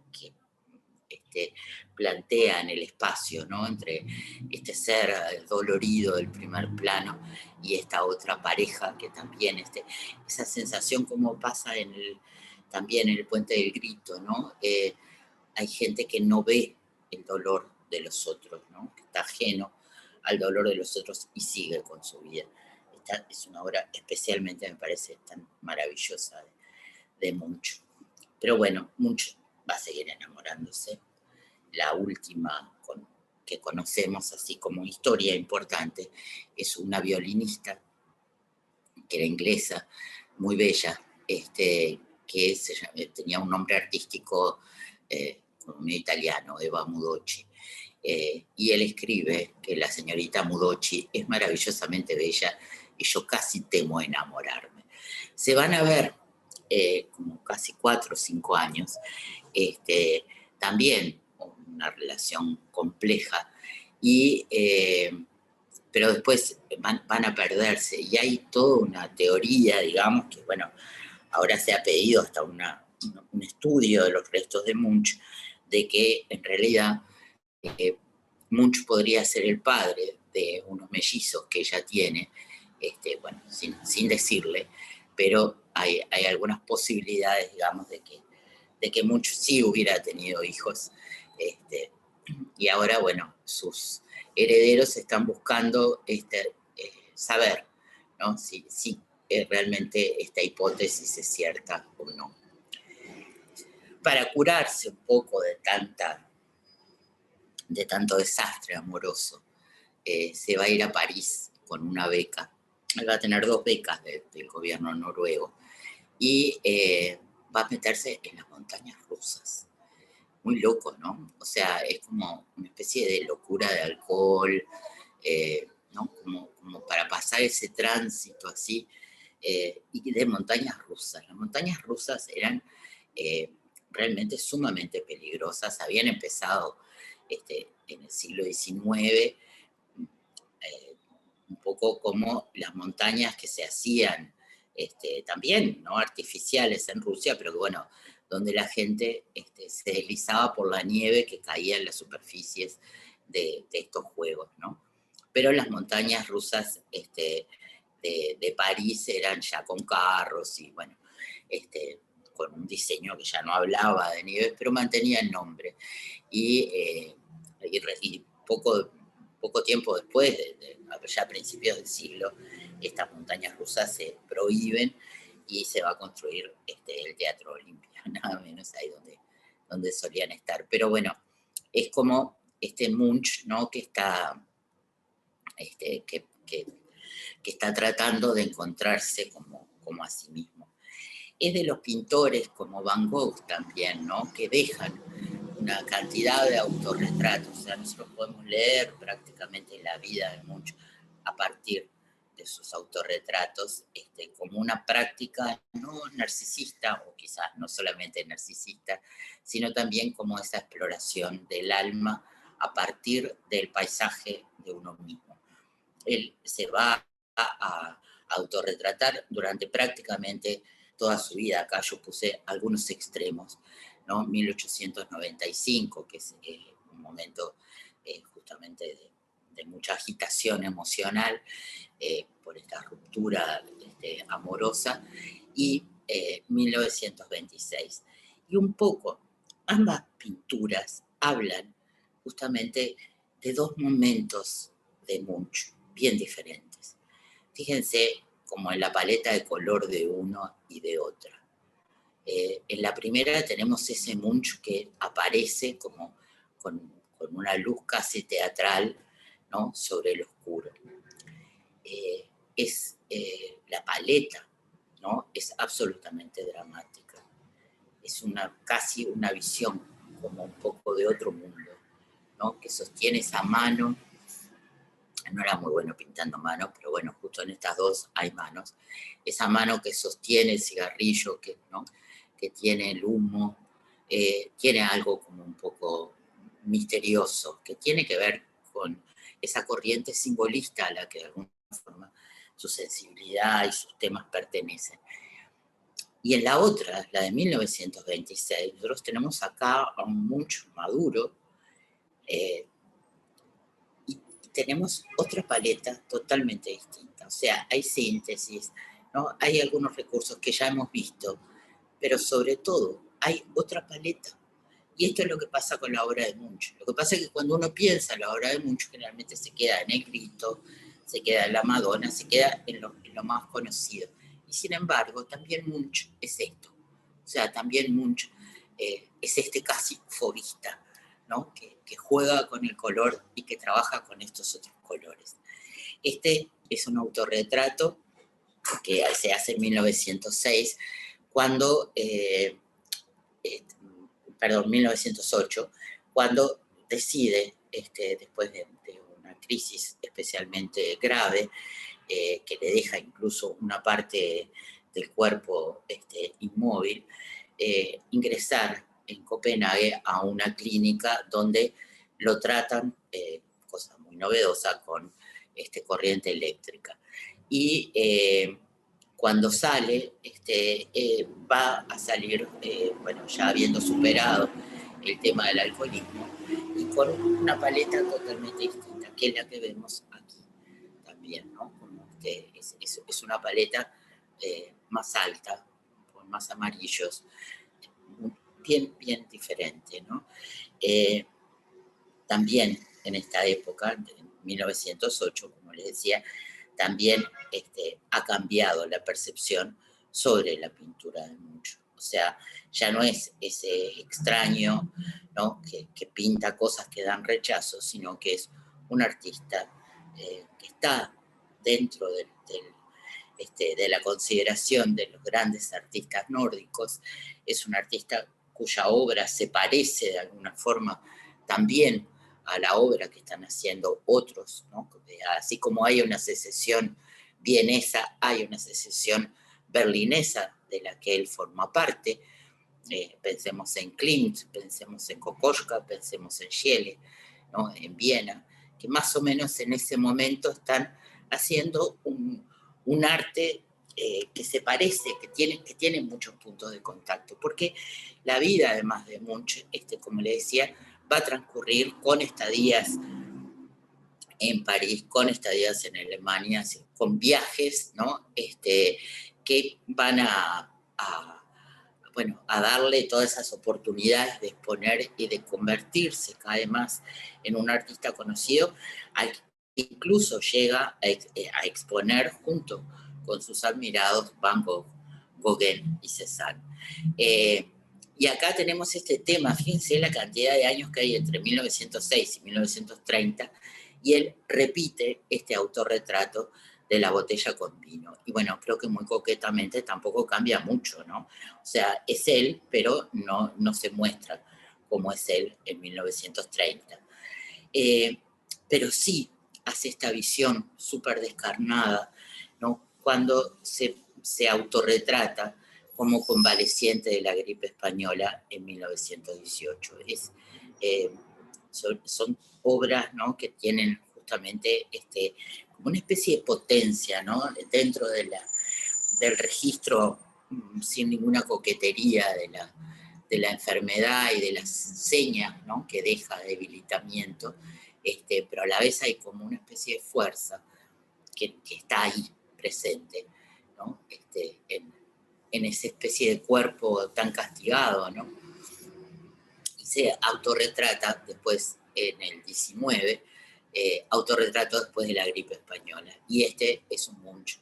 plantean el espacio, ¿no? Entre este ser dolorido del primer plano y esta otra pareja que también, esa sensación como pasa también en el Puente del Grito, ¿no? Hay gente que no ve el dolor de los otros, ¿no? Que está ajeno al dolor de los otros y sigue con su vida. Esta es una obra especialmente, me parece, tan maravillosa de Munch. Pero bueno, Munch va a seguir enamorándose. La última que conocemos así como historia importante es una violinista que era inglesa, muy bella, que tenía un nombre artístico medio italiano, Eva Mudocci. Y él escribe que la señorita Mudocci es maravillosamente bella y yo casi temo enamorarme. Se van a ver como casi 4 o 5 años, también una relación compleja, pero después van a perderse. Y hay toda una teoría, digamos, que bueno, ahora se ha pedido hasta un estudio de los restos de Munch, de que en realidad Munch podría ser el padre de unos mellizos que ella tiene, bueno, sin decirle, pero hay algunas posibilidades, digamos, de que Munch sí hubiera tenido hijos, y ahora, bueno, sus herederos están buscando saber, ¿no? Si realmente esta hipótesis es cierta o no. Para curarse un poco de tanto desastre amoroso, se va a ir a París con una beca. Él va a tener 2 becas del gobierno noruego y va a meterse en las montañas rusas. Muy loco, ¿no? O sea, es como una especie de locura de alcohol, ¿no? Como para pasar ese tránsito así, y de montañas rusas. Las montañas rusas eran realmente sumamente peligrosas, habían empezado en el siglo XIX, un poco como las montañas que se hacían también, ¿no? Artificiales en Rusia, pero que bueno, donde la gente se deslizaba por la nieve que caía en las superficies de estos juegos, ¿no? Pero las montañas rusas de París eran ya con carros y bueno, con un diseño que ya no hablaba de nieve, pero mantenía el nombre. Y poco tiempo después, ya a principios del siglo, estas montañas rusas se prohíben y se va a construir el Teatro Olimpia, nada menos ahí donde solían estar. Pero bueno, es como Munch, ¿no? Que está, que está tratando de encontrarse como a sí mismo. Es de los pintores como Van Gogh también, ¿no? Que dejan una cantidad de autorretratos. O sea, nosotros podemos leer prácticamente la vida de Munch a partir de sus autorretratos, como una práctica no narcisista, o quizás no solamente narcisista, sino también como esa exploración del alma a partir del paisaje de uno mismo. Él se va a autorretratar durante prácticamente toda su vida. Acá yo puse algunos extremos, ¿no? 1895, que es un momento justamente de mucha agitación emocional por esta ruptura amorosa, y 1926. Y un poco, ambas pinturas hablan justamente de 2 momentos de Munch bien diferentes. Fíjense como en la paleta de color de uno y de otra. En la primera tenemos ese Munch que aparece como con una luz casi teatral, ¿no? Sobre el oscuro. La paleta, ¿no? Es absolutamente dramática. Es casi una visión como un poco de otro mundo, ¿no? Que sostiene esa mano. No era muy bueno pintando manos, pero bueno, justo en estas 2 hay manos. Esa mano que sostiene el cigarrillo, ¿no? Que tiene el humo, tiene algo como un poco misterioso, que tiene que ver con esa corriente simbolista a la que de alguna forma su sensibilidad y sus temas pertenecen. Y en la otra, la de 1926, nosotros tenemos acá a un Munch maduro, y tenemos otra paleta totalmente distinta. O sea, hay síntesis, ¿no? Hay algunos recursos que ya hemos visto, pero sobre todo hay otra paleta. Y esto es lo que pasa con la obra de Munch. Lo que pasa es que cuando uno piensa en la obra de Munch, generalmente se queda en el Grito, se queda en la Madonna, se queda en lo más conocido. Y sin embargo, también Munch es esto. O sea, también Munch es este casi fobista, ¿no? Que juega con el color y que trabaja con estos otros colores. Este es un autorretrato que se hace en 1906, cuando... 1908, cuando decide, después de una crisis especialmente grave, que le deja incluso una parte del cuerpo inmóvil, ingresar en Copenhague a una clínica donde lo tratan, cosa muy novedosa, con corriente eléctrica. Y cuando sale, va a salir, bueno, ya habiendo superado el tema del alcoholismo, y con una paleta totalmente distinta, que es la que vemos aquí también, ¿no? Como es una paleta más alta, con más amarillos, bien, bien diferente, ¿no? También en esta época, en 1908, como les decía, también ha cambiado la percepción sobre la pintura de Munch. O sea, ya no es ese extraño, ¿no? que pinta cosas que dan rechazo, sino que es un artista que está dentro de la consideración de los grandes artistas nórdicos. Es un artista cuya obra se parece de alguna forma también a la obra que están haciendo otros, ¿no? Así como hay una secesión vienesa, hay una secesión berlinesa de la que él forma parte. Pensemos en Klimt, pensemos en Kokoschka, pensemos en Schiele, ¿no? En Viena, que más o menos en ese momento están haciendo un arte que se parece, que tiene muchos puntos de contacto, porque la vida, además de Munch, como le decía, va a transcurrir con estadías en París, con estadías en Alemania, con viajes, ¿no? Que van bueno, a darle todas esas oportunidades de exponer y de convertirse cada vez más en un artista conocido, incluso llega a exponer junto con sus admirados Van Gogh, Gauguin y Cézanne. Y acá tenemos este tema, fíjense la cantidad de años que hay entre 1906 y 1930, y él repite este autorretrato de la botella con vino. Y bueno, creo que muy coquetamente tampoco cambia mucho, ¿no? O sea, es él, pero no se muestra como es él en 1930. Pero sí hace esta visión súper descarnada, ¿no? Cuando se autorretrata como convaleciente de la gripe española en 1918. Son obras, ¿no? Que tienen justamente como una especie de potencia, ¿no? Dentro del registro, sin ninguna coquetería de la enfermedad y de las señas, ¿no? Que deja de debilitamiento, pero a la vez hay como una especie de fuerza que está ahí presente, ¿no? En esa especie de cuerpo tan castigado, ¿no? Y se autorretrata después en el 19, autorretrato después de la gripe española. Y es un Munch,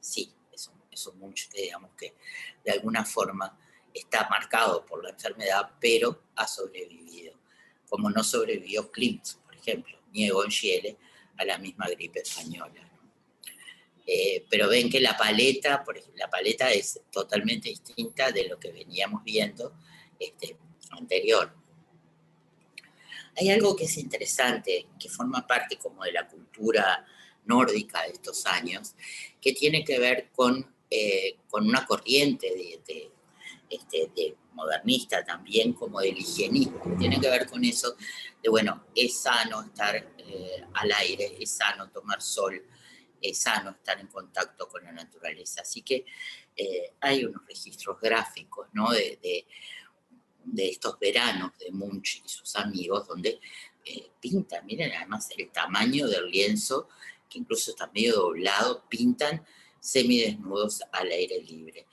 sí, es un Munch que digamos que de alguna forma está marcado por la enfermedad, pero ha sobrevivido, como no sobrevivió Klimt, por ejemplo, ni Egon Schiele a la misma gripe española. Pero ven que la paleta es totalmente distinta de lo que veníamos viendo anterior. Hay algo que es interesante, que forma parte como de la cultura nórdica de estos años, que tiene que ver con una corriente de modernista también, como del higienismo, que tiene que ver con eso de, bueno, es sano estar al aire, es sano tomar sol, sano estar en contacto con la naturaleza. Así que hay unos registros gráficos, ¿no? de estos veranos de Munch y sus amigos, donde pintan, miren además el tamaño del lienzo, que incluso está medio doblado, pintan semidesnudos al aire libre.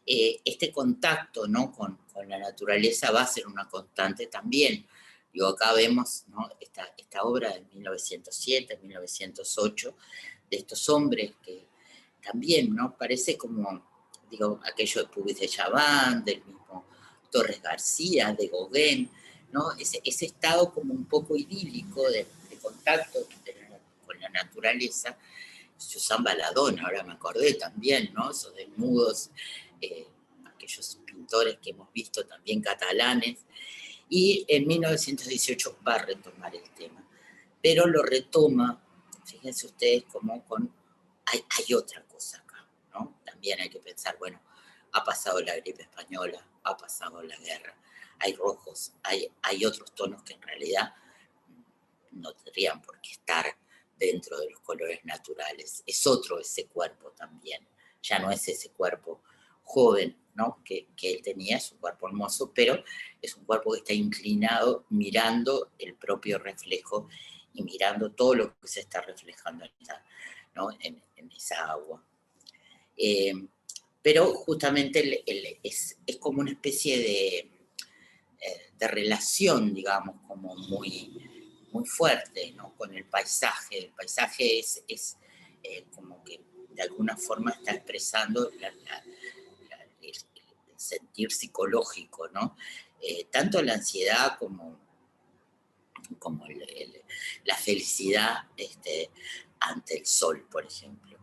Este contacto, ¿no? con la naturaleza va a ser una constante también. Digo, acá vemos, ¿no? esta obra de 1907, 1908, de estos hombres que también, ¿no? Parece como, digo, aquello de Puvis de Chavannes, del mismo Torres García, de Gauguin, ¿no? Ese estado como un poco idílico de contacto con la naturaleza. Susan Baladón, ahora me acordé también, ¿no? Esos desnudos, aquellos pintores que hemos visto también catalanes, y en 1918 va a retomar el tema, pero lo retoma, fíjense ustedes, como hay otra cosa acá, ¿no? También hay que pensar, bueno, ha pasado la gripe española, ha pasado la guerra, hay rojos, hay otros tonos que en realidad no tendrían por qué estar dentro de los colores naturales. Es otro ese cuerpo también, ya no es ese cuerpo joven, ¿no? que él tenía, es un cuerpo hermoso, pero es un cuerpo que está inclinado mirando el propio reflejo y mirando todo lo que se está reflejando ¿no? en esa agua. Pero justamente es como una especie de relación, digamos, como muy fuerte, ¿no? Con el paisaje. El paisaje es como que de alguna forma está expresando el sentir psicológico, ¿no? Tanto la ansiedad como la felicidad ante el sol, por ejemplo.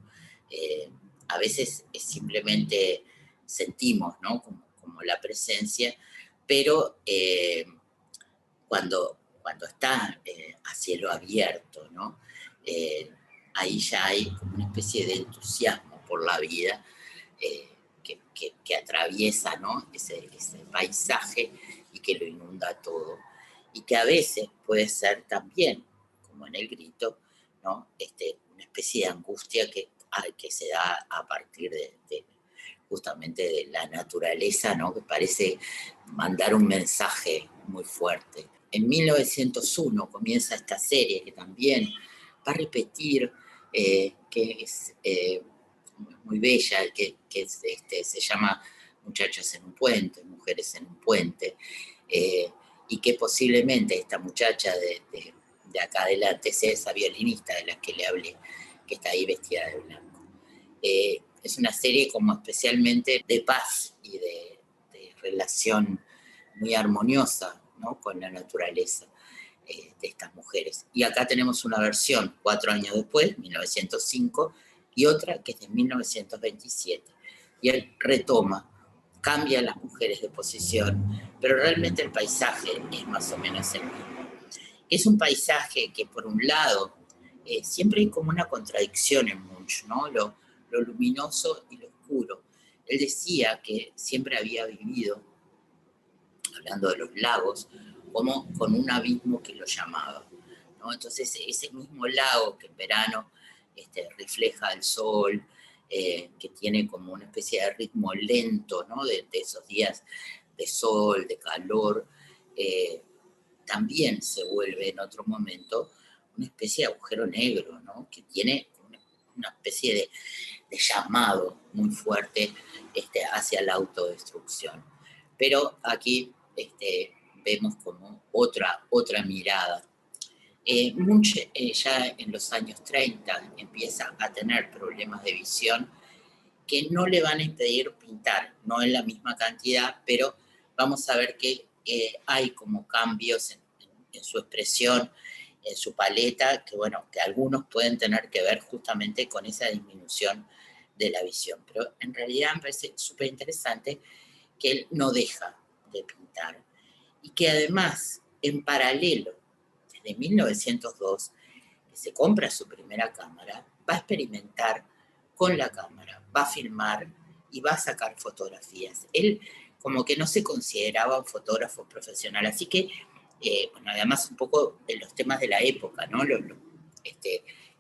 A veces simplemente sentimos, ¿no? como la presencia, pero cuando está a cielo abierto, ¿no? Ahí ya hay como una especie de entusiasmo por la vida que atraviesa, ¿no? ese paisaje y que lo inunda todo. Y que a veces puede ser también, como en el grito, ¿no? Una especie de angustia que se da a partir justamente de la naturaleza, ¿no? Que parece mandar un mensaje muy fuerte. En 1901 comienza esta serie que también va a repetir, que es muy bella, que se llama Muchachas en un puente, Mujeres en un puente, y que posiblemente esta muchacha de acá adelante sea esa violinista de la que le hablé, que está ahí vestida de blanco. Es una serie como especialmente de paz y de relación muy armoniosa, ¿no? con la naturaleza de estas mujeres. Y acá tenemos una versión 4 años después, 1905, y otra que es de 1927. Y él retoma, cambia a las mujeres de posición, pero realmente el paisaje es más o menos el mismo. Es un paisaje que por un lado siempre hay como una contradicción en Munch, ¿no? Lo luminoso y lo oscuro. Él decía que siempre había vivido, hablando de los lagos, como con un abismo que lo llamaba, ¿no? Entonces ese mismo lago que en verano refleja el sol, que tiene como una especie de ritmo lento, ¿no? de esos días de sol, de calor, también se vuelve en otro momento una especie de agujero negro, ¿no? Que tiene una especie de llamado muy fuerte hacia la autodestrucción. Pero aquí vemos como otra mirada. Munch ya en los años 30 empieza a tener problemas de visión que no le van a impedir pintar, no en la misma cantidad, pero vamos a ver que hay como cambios en su expresión, en su paleta, que bueno, que algunos pueden tener que ver justamente con esa disminución de la visión. Pero en realidad me parece súper interesante que él no deja de pintar y que además, en paralelo, desde 1902, que se compra su primera cámara, va a experimentar con la cámara, va a filmar y va a sacar fotografías. Él como que no se consideraba un fotógrafo profesional, así que, bueno, además un poco de los temas de la época, ¿no?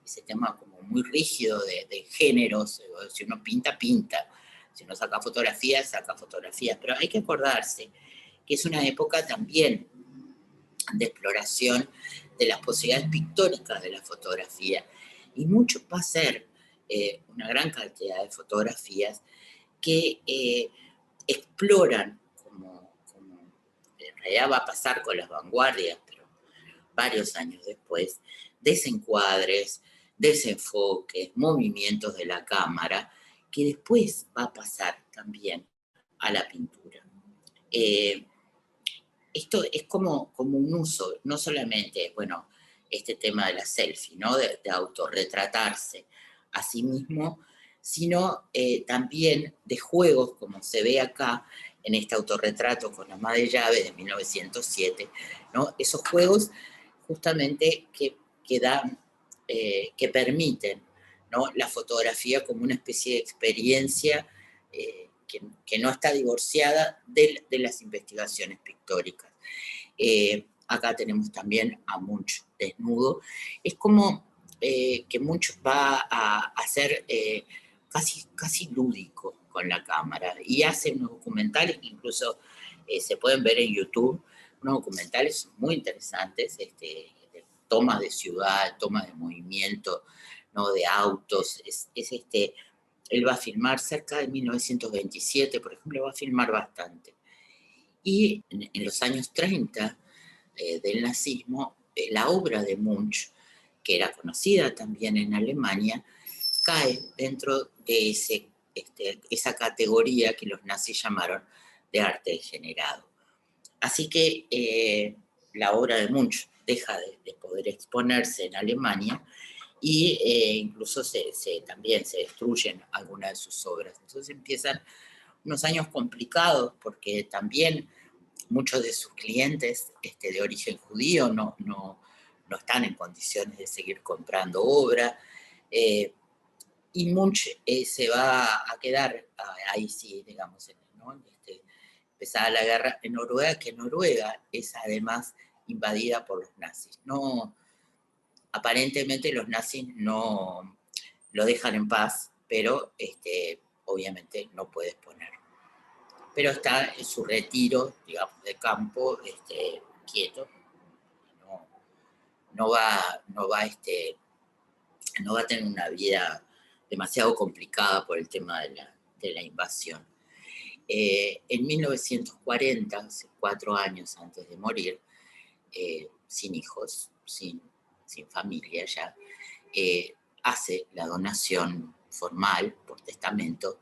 ese tema como muy rígido de géneros. Si uno pinta, pinta. Si uno saca fotografías, saca fotografías. Pero hay que acordarse que es una época también de exploración de las posibilidades pictóricas de la fotografía. Y mucho va a ser una gran cantidad de fotografías que exploran, como en realidad va a pasar con las vanguardias, pero varios años después, desencuadres, desenfoques, movimientos de la cámara, que después va a pasar también a la pintura. Esto es como un uso, no solamente, bueno, este tema de la selfie, ¿no? De autorretratarse a sí mismo, sino también de juegos, como se ve acá en este autorretrato con la ama de llave de 1907, ¿no? Esos juegos justamente que dan, que permiten, ¿no? La fotografía como una especie de experiencia que no está divorciada de las investigaciones pictóricas. Acá tenemos también a Munch desnudo. Es como que Munch va a ser casi lúdico con la cámara y hace unos documentales que incluso se pueden ver en YouTube, unos documentales muy interesantes, de tomas de ciudad, tomas de movimiento, ¿no? De autos. Él va a filmar cerca de 1927, por ejemplo, va a filmar bastante. Y en los años 30 del nazismo, la obra de Munch, que era conocida también en Alemania, cae dentro de esa categoría que los nazis llamaron de arte degenerado. Así que la obra de Munch deja de poder exponerse en Alemania y incluso también se destruyen algunas de sus obras. Entonces empiezan unos años complicados porque también muchos de sus clientes de origen judío no están en condiciones de seguir comprando obra. Y Munch se va a quedar ahí sí, digamos, ¿no? Empezada la guerra en Noruega, que Noruega es además invadida por los nazis. No, aparentemente los nazis no lo dejan en paz, pero obviamente no puede exponer. Pero está en su retiro, digamos, de campo, quieto. No, no va a tener una vida demasiado complicada por el tema de la invasión. En 1940, hace 4 años antes de morir, sin hijos, sin familia ya, hace la donación formal, por testamento,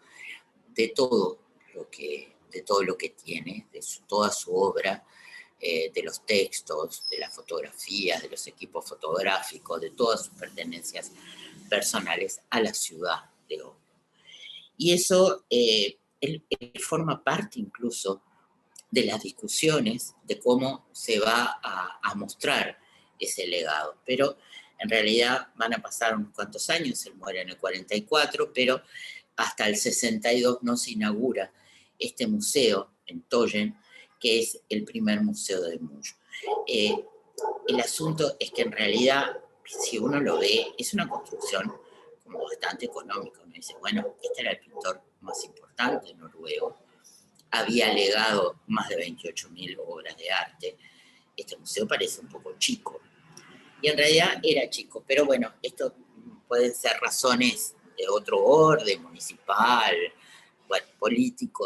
de todo lo que tiene, toda su obra, de los textos, de las fotografías, de los equipos fotográficos, de todas sus pertenencias personales a la ciudad de Oslo. Y eso, él forma parte incluso de las discusiones de cómo se va a mostrar ese legado. Pero en realidad van a pasar unos cuantos años, él muere en el 44, pero hasta el 62 no se inaugura este museo en Tollen, que es el primer museo de Munch. El asunto es que en realidad, si uno lo ve, es una construcción como bastante económica. Uno dice, bueno, este era el pintor más importante noruego, había legado más de 28.000 obras de arte. Este museo parece un poco chico. Y en realidad era chico, pero bueno, esto pueden ser razones de otro orden, municipal, bueno, político,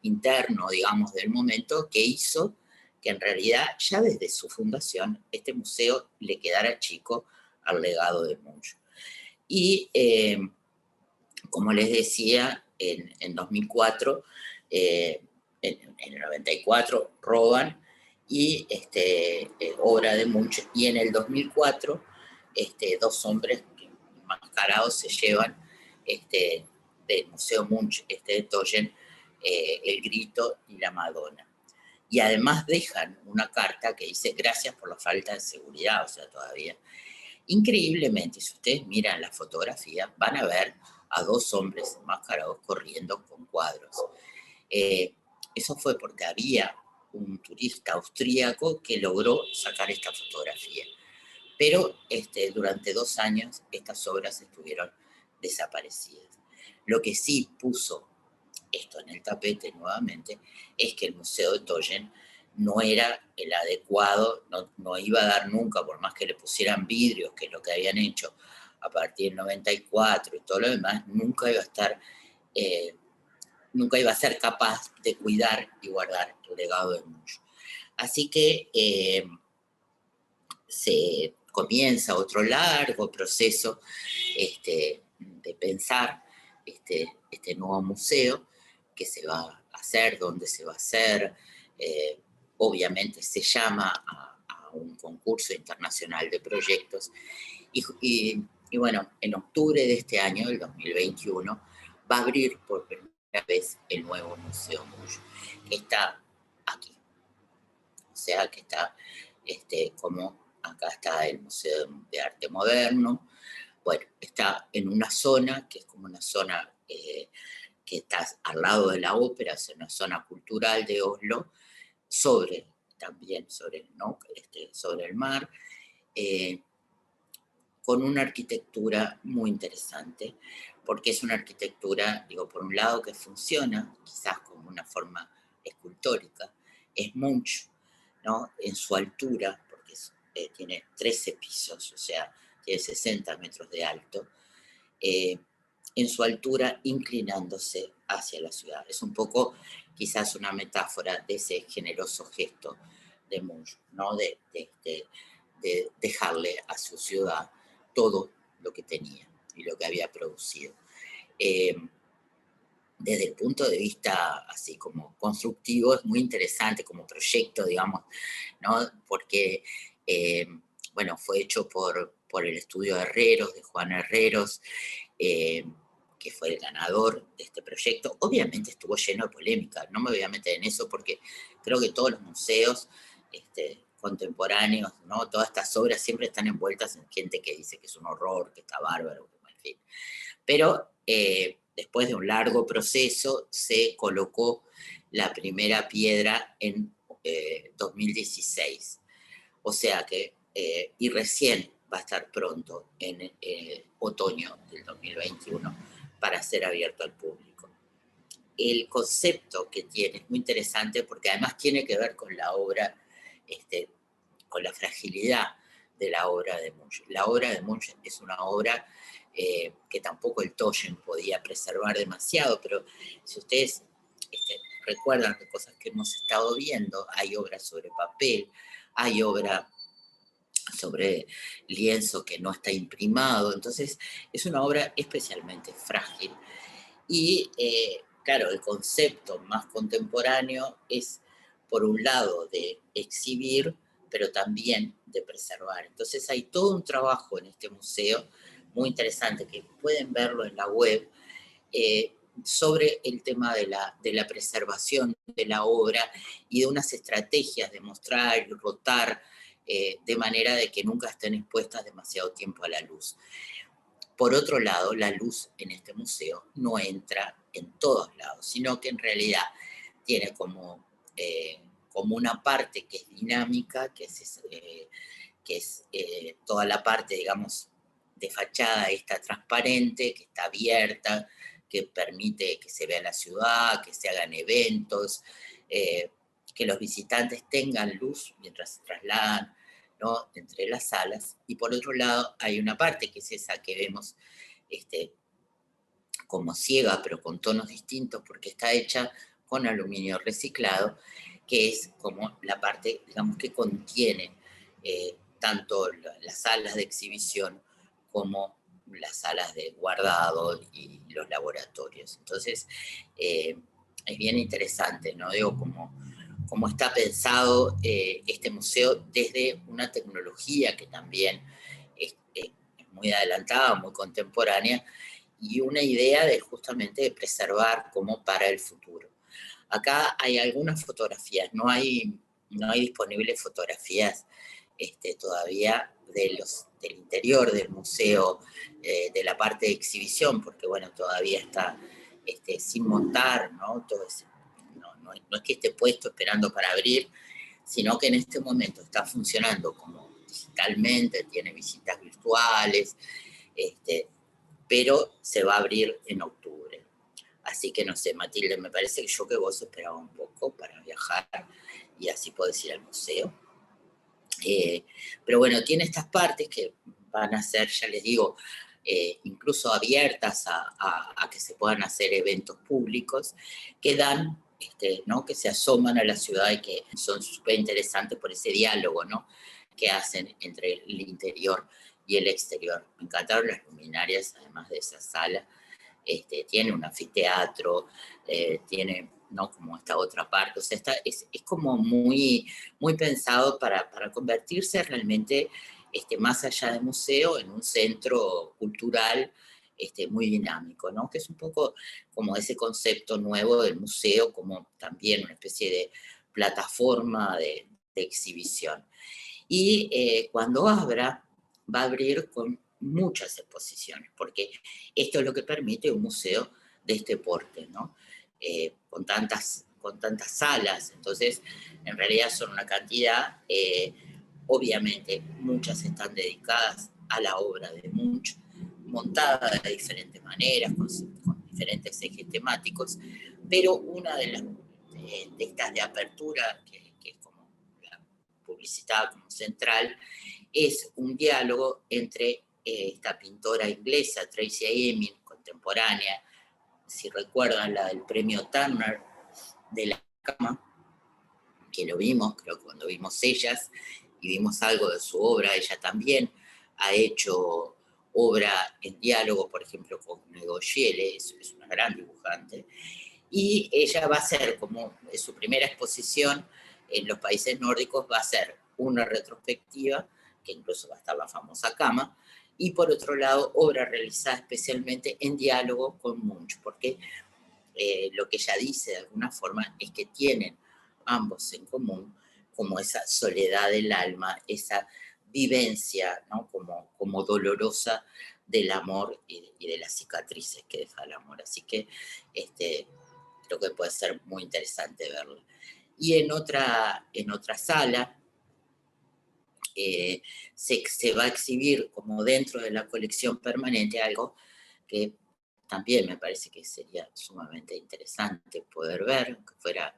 interno, digamos, del momento, que hizo que en realidad ya desde su fundación este museo le quedara chico al legado de Munch. Y como les decía, en 2004, en el 94 roban y obra de Munch, y en el 2004 dos hombres enmascarados se llevan del Museo Munch de Tollen el Grito y la Madonna. Y además dejan una carta que dice gracias por la falta de seguridad, o sea, todavía. Increíblemente, si ustedes miran la fotografía, van a ver a dos hombres enmascarados corriendo con cuadros. Eso fue porque había un turista austríaco que logró sacar esta fotografía. pero durante 2 años estas obras estuvieron desaparecidas. Lo que sí puso esto en el tapete nuevamente es que el Museo de Toyen no era el adecuado, no iba a dar nunca, por más que le pusieran vidrios, que es lo que habían hecho a partir del 94 y todo lo demás, nunca iba a estar, nunca iba a ser capaz de cuidar y guardar el legado de Munch. Así que se comienza otro largo proceso de pensar este nuevo museo, que se va a hacer, dónde se va a hacer. Obviamente se llama a un concurso internacional de proyectos y bueno, en octubre de este año, el 2021, va a abrir por primera vez el nuevo Museo Munch, que está aquí. O sea, que está como acá está el Museo de Arte Moderno. Bueno, está en una zona que es como una zona que está al lado de la ópera, es una zona cultural de Oslo, también sobre, ¿no? Sobre el mar, con una arquitectura muy interesante, porque es una arquitectura, digo, por un lado que funciona, quizás como una forma escultórica, es Munch, ¿no? En su altura, porque tiene 13 pisos, o sea, tiene 60 metros de alto, en su altura inclinándose hacia la ciudad. Es un poco quizás una metáfora de ese generoso gesto de Munch, ¿no? De dejarle a su ciudad todo lo que tenía y lo que había producido. Desde el punto de vista así como constructivo es muy interesante como proyecto, digamos, ¿no? Porque, bueno, fue hecho por el estudio Herreros, de Juan Herreros, que fue el ganador de este proyecto. Obviamente estuvo lleno de polémica, no me voy a meter en eso porque creo que todos los museos contemporáneos, ¿no? Todas estas obras siempre están envueltas en gente que dice que es un horror, que está bárbaro, en fin. Pero después de un largo proceso se colocó la primera piedra en 2016. O sea que, y recién va a estar pronto en otoño del 2021 para ser abierto al público. El concepto que tiene es muy interesante porque además tiene que ver con la obra, con la fragilidad de la obra de Munch. La obra de Munch es una obra que tampoco el Toyen podía preservar demasiado, pero si ustedes recuerdan de cosas que hemos estado viendo, hay obras sobre papel, hay obra sobre lienzo que no está imprimado, entonces es una obra especialmente frágil. Y claro, el concepto más contemporáneo es, por un lado, de exhibir, pero también de preservar. Entonces hay todo un trabajo en este museo muy interesante, que pueden verlo en la web, sobre el tema de la preservación de la obra y de unas estrategias de mostrar y rotar de manera de que nunca estén expuestas demasiado tiempo a la luz. Por otro lado, la luz en este museo no entra en todos lados, sino que en realidad tiene como una parte que es dinámica, que es toda la parte, digamos, de fachada está transparente, que está abierta, que permite que se vea la ciudad, que se hagan eventos, que los visitantes tengan luz mientras se trasladan, ¿no? Entre las salas. Y por otro lado, hay una parte que es esa que vemos como ciega, pero con tonos distintos, porque está hecha con aluminio reciclado, que es como la parte, digamos, que contiene tanto las salas de exhibición como las salas de guardado y los laboratorios. Entonces, es bien interesante, ¿no? Digo, cómo está pensado este museo desde una tecnología que también es muy adelantada, muy contemporánea, y una idea de justamente de preservar como para el futuro. Acá hay algunas fotografías, no hay disponibles fotografías todavía del interior del museo, de la parte de exhibición, porque bueno, todavía está sin montar, ¿no? Todo ese, no es que esté puesto esperando para abrir, sino que en este momento está funcionando como digitalmente, tiene visitas virtuales, pero se va a abrir en octubre. Así que no sé, Matilde, me parece que vos esperabas un poco para viajar y así podés ir al museo. Pero bueno, tiene estas partes que van a ser, ya les digo, incluso abiertas a que se puedan hacer eventos públicos que dan, ¿no? Que se asoman a la ciudad y que son súper interesantes por ese diálogo, ¿no? Que hacen entre el interior y el exterior. Me encantaron las luminarias, además de esa sala. Tiene un anfiteatro, tiene, ¿no? Como esta otra parte, o sea, es como muy, muy pensado para convertirse realmente, más allá de museo, en un centro cultural muy dinámico, ¿no? Que es un poco como ese concepto nuevo del museo, como también una especie de plataforma de exhibición. Y cuando abra, va a abrir con muchas exposiciones, porque esto es lo que permite un museo de este porte, ¿no? Con tantas salas, entonces en realidad son una cantidad, obviamente muchas están dedicadas a la obra de Munch, montada de diferentes maneras, con diferentes ejes temáticos, pero una de estas de apertura, que es como la publicitada como central, es un diálogo entre esta pintora inglesa, Tracey Emin, contemporánea, si recuerdan la del premio Turner de la cama, que lo vimos, creo que cuando vimos Ellas, y vimos algo de su obra, ella también ha hecho obra en diálogo, por ejemplo, con Negogiele, es una gran dibujante, y ella va a hacer, como su primera exposición en los países nórdicos, va a ser una retrospectiva, que incluso va a estar la famosa cama, y por otro lado, obra realizada especialmente en diálogo con Munch, porque lo que ella dice de alguna forma es que tienen ambos en común como esa soledad del alma, esa vivencia, ¿no? como dolorosa del amor y de las cicatrices que deja el amor. Así que creo que puede ser muy interesante verlo. Y en otra sala se va a exhibir como dentro de la colección permanente algo que también me parece que sería sumamente interesante poder ver, aunque fuera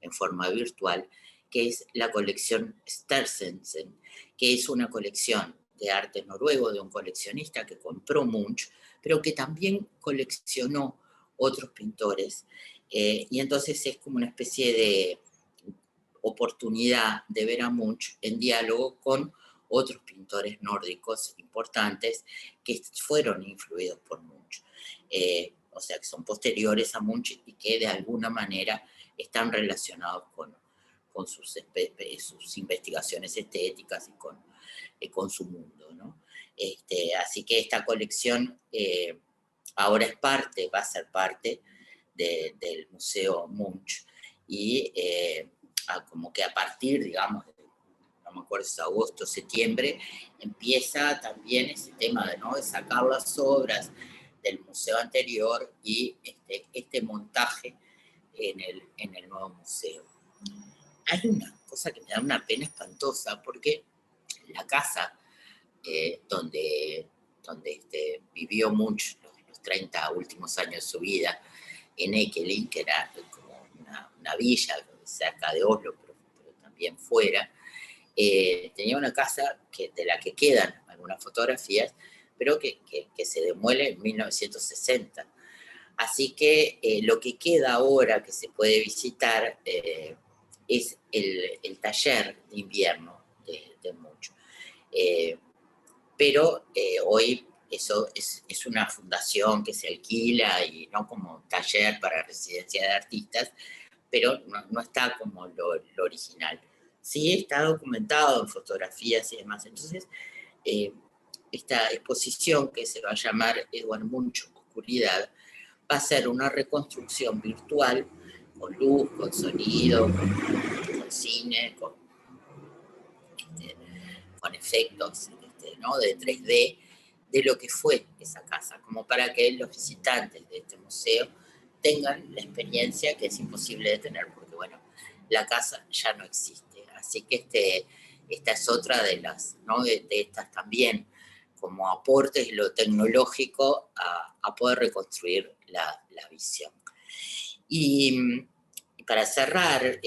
en forma virtual, que es la colección Stersensen, que es una colección de arte noruego de un coleccionista que compró Munch, pero que también coleccionó otros pintores, y entonces es como una especie de oportunidad de ver a Munch en diálogo con otros pintores nórdicos importantes que fueron influidos por Munch. O sea, que son posteriores a Munch y que de alguna manera están relacionados con sus investigaciones estéticas y con su mundo, ¿no? Así que esta colección ahora va a ser parte del Museo Munch y como que a partir, digamos, no me acuerdo si es agosto, septiembre, empieza también ese tema ¿no? de sacar las obras del museo anterior y este montaje en el nuevo museo. Hay una cosa que me da una pena espantosa, porque la casa donde vivió Munch los 30 últimos años de su vida, en Ekelin, que era como una villa cerca de Oslo, pero también fuera, tenía una casa de la que quedan algunas fotografías, pero que se demuele en 1960. Así que lo que queda ahora que se puede visitar es el taller de invierno de Munch. Pero hoy eso es una fundación que se alquila y no como taller para residencia de artistas, pero no está como lo original. Sí está documentado en fotografías y demás. Entonces, esta exposición que se va a llamar Edvard Munch Oscuridad va a ser una reconstrucción virtual con luz, con sonido, con cine, con efectos ¿no? de 3D, de lo que fue esa casa, como para que los visitantes de este museo tengan la experiencia que es imposible de tener, porque bueno, la casa ya no existe. Así que esta es otra de las, ¿no? de estas también, como aportes de lo tecnológico a poder reconstruir la visión. Y para cerrar,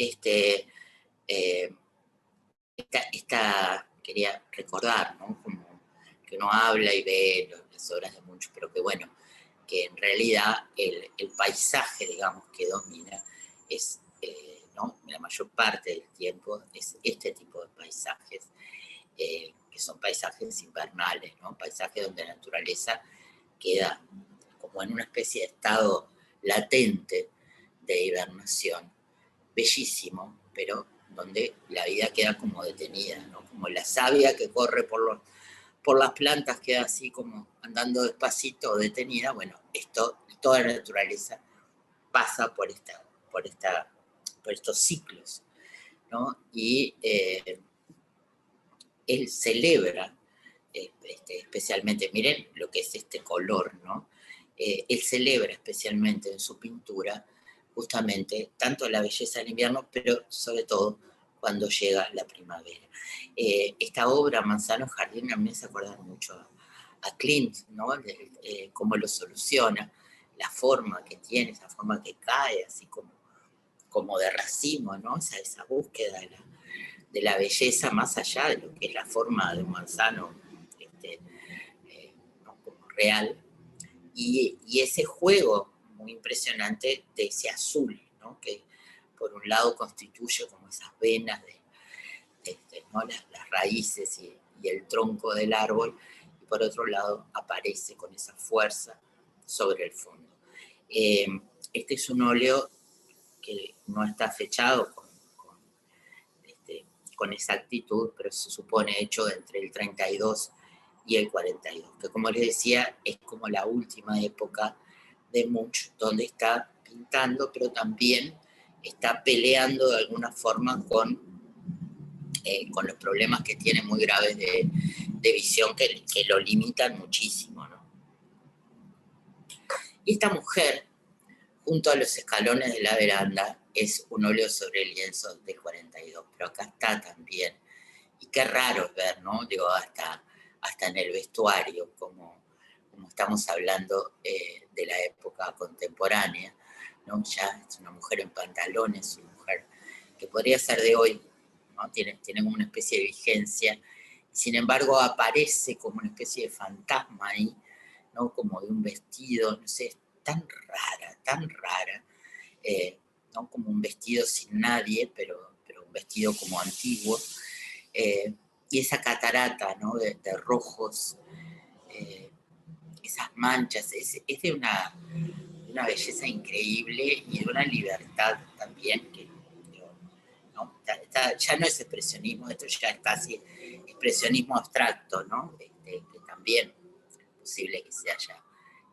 quería recordar, ¿no? Como que uno habla y ve las obras de Munch, pero que bueno, que en realidad el paisaje, digamos, que domina es, ¿no? La mayor parte del tiempo es este tipo de paisajes, que son paisajes invernales, ¿no? Paisajes donde la naturaleza queda como en una especie de estado latente de hibernación, bellísimo, pero donde la vida queda como detenida, ¿no? Como la savia que corre por las plantas queda así como andando despacito, detenida. Bueno, toda la naturaleza pasa por estos ciclos, ¿no? Y él celebra, especialmente, miren lo que es este color, ¿no? Él celebra especialmente en su pintura justamente tanto la belleza del invierno, pero sobre todo cuando llega la primavera. Esta obra, Manzano Jardín, a mí me hace acordar mucho a Klimt, ¿no? Cómo lo soluciona, la forma que tiene, esa forma que cae, así como de racimo, ¿no? Esa búsqueda de la belleza más allá de lo que es la forma de un manzano, ¿no? Como real, y ese juego muy impresionante de ese azul, ¿no? Que por un lado constituye como esas venas ¿no? las raíces y el tronco del árbol, y por otro lado aparece con esa fuerza sobre el fondo. Este es un óleo que no está fechado con exactitud, pero se supone hecho entre el 32 y el 42, que como les decía, es como la última época de Munch, donde está pintando, pero también está peleando de alguna forma con los problemas que tiene muy graves de visión, que lo limitan muchísimo, ¿no? Y esta mujer, junto a los escalones de la veranda, es un óleo sobre lienzo de 42, pero acá está también. Y qué raro es ver, ¿no? Digo, hasta en el vestuario, como estamos hablando de la época contemporánea, ¿no? Ya es una mujer en pantalones, una mujer que podría ser de hoy, ¿no? Tiene como una especie de vigencia, sin embargo aparece como una especie de fantasma ahí, ¿no? Como de un vestido, no sé, tan rara, ¿no? Como un vestido sin nadie, pero un vestido como antiguo, y esa catarata, ¿no? de rojos, esas manchas, es de una belleza increíble y de una libertad también que, ¿no? Ya no es expresionismo, esto ya es casi expresionismo abstracto, ¿no? Que también es posible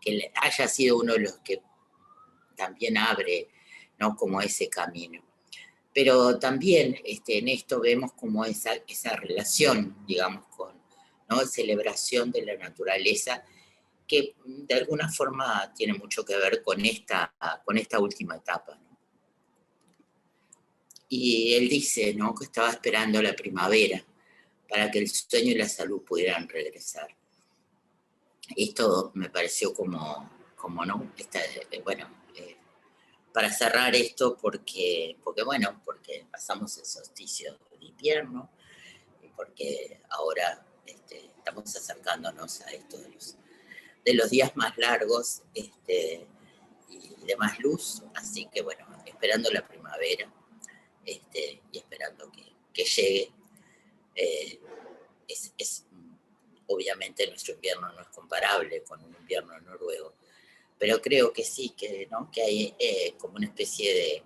que haya sido uno de los que también abre, ¿no? Como ese camino. Pero también en esto vemos como esa relación, digamos, ¿no? Celebración de la naturaleza, que de alguna forma tiene mucho que ver con esta última etapa, ¿no? Y él dice, ¿no? Que estaba esperando la primavera para que el sueño y la salud pudieran regresar. Esto me pareció como ¿no? Bueno, para cerrar esto, porque pasamos el solsticio de invierno, y porque ahora estamos acercándonos a esto de los días más largos, y de más luz, así que bueno, esperando la primavera, y esperando que llegue. Obviamente nuestro invierno no es comparable con un invierno noruego, pero creo que sí, ¿no? Que hay como una especie de,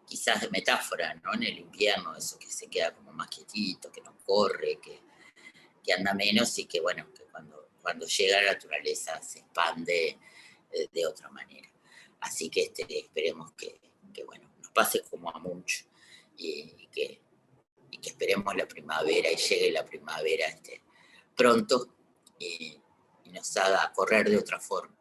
quizás de metáfora, ¿no? En el invierno, eso que se queda como más quietito, que no corre, que anda menos, y que bueno, que cuando llega a la naturaleza se expande de otra manera. Así que esperemos que bueno, nos pase como a Munch, y que esperemos la primavera y llegue la primavera pronto, y nos haga correr de otra forma.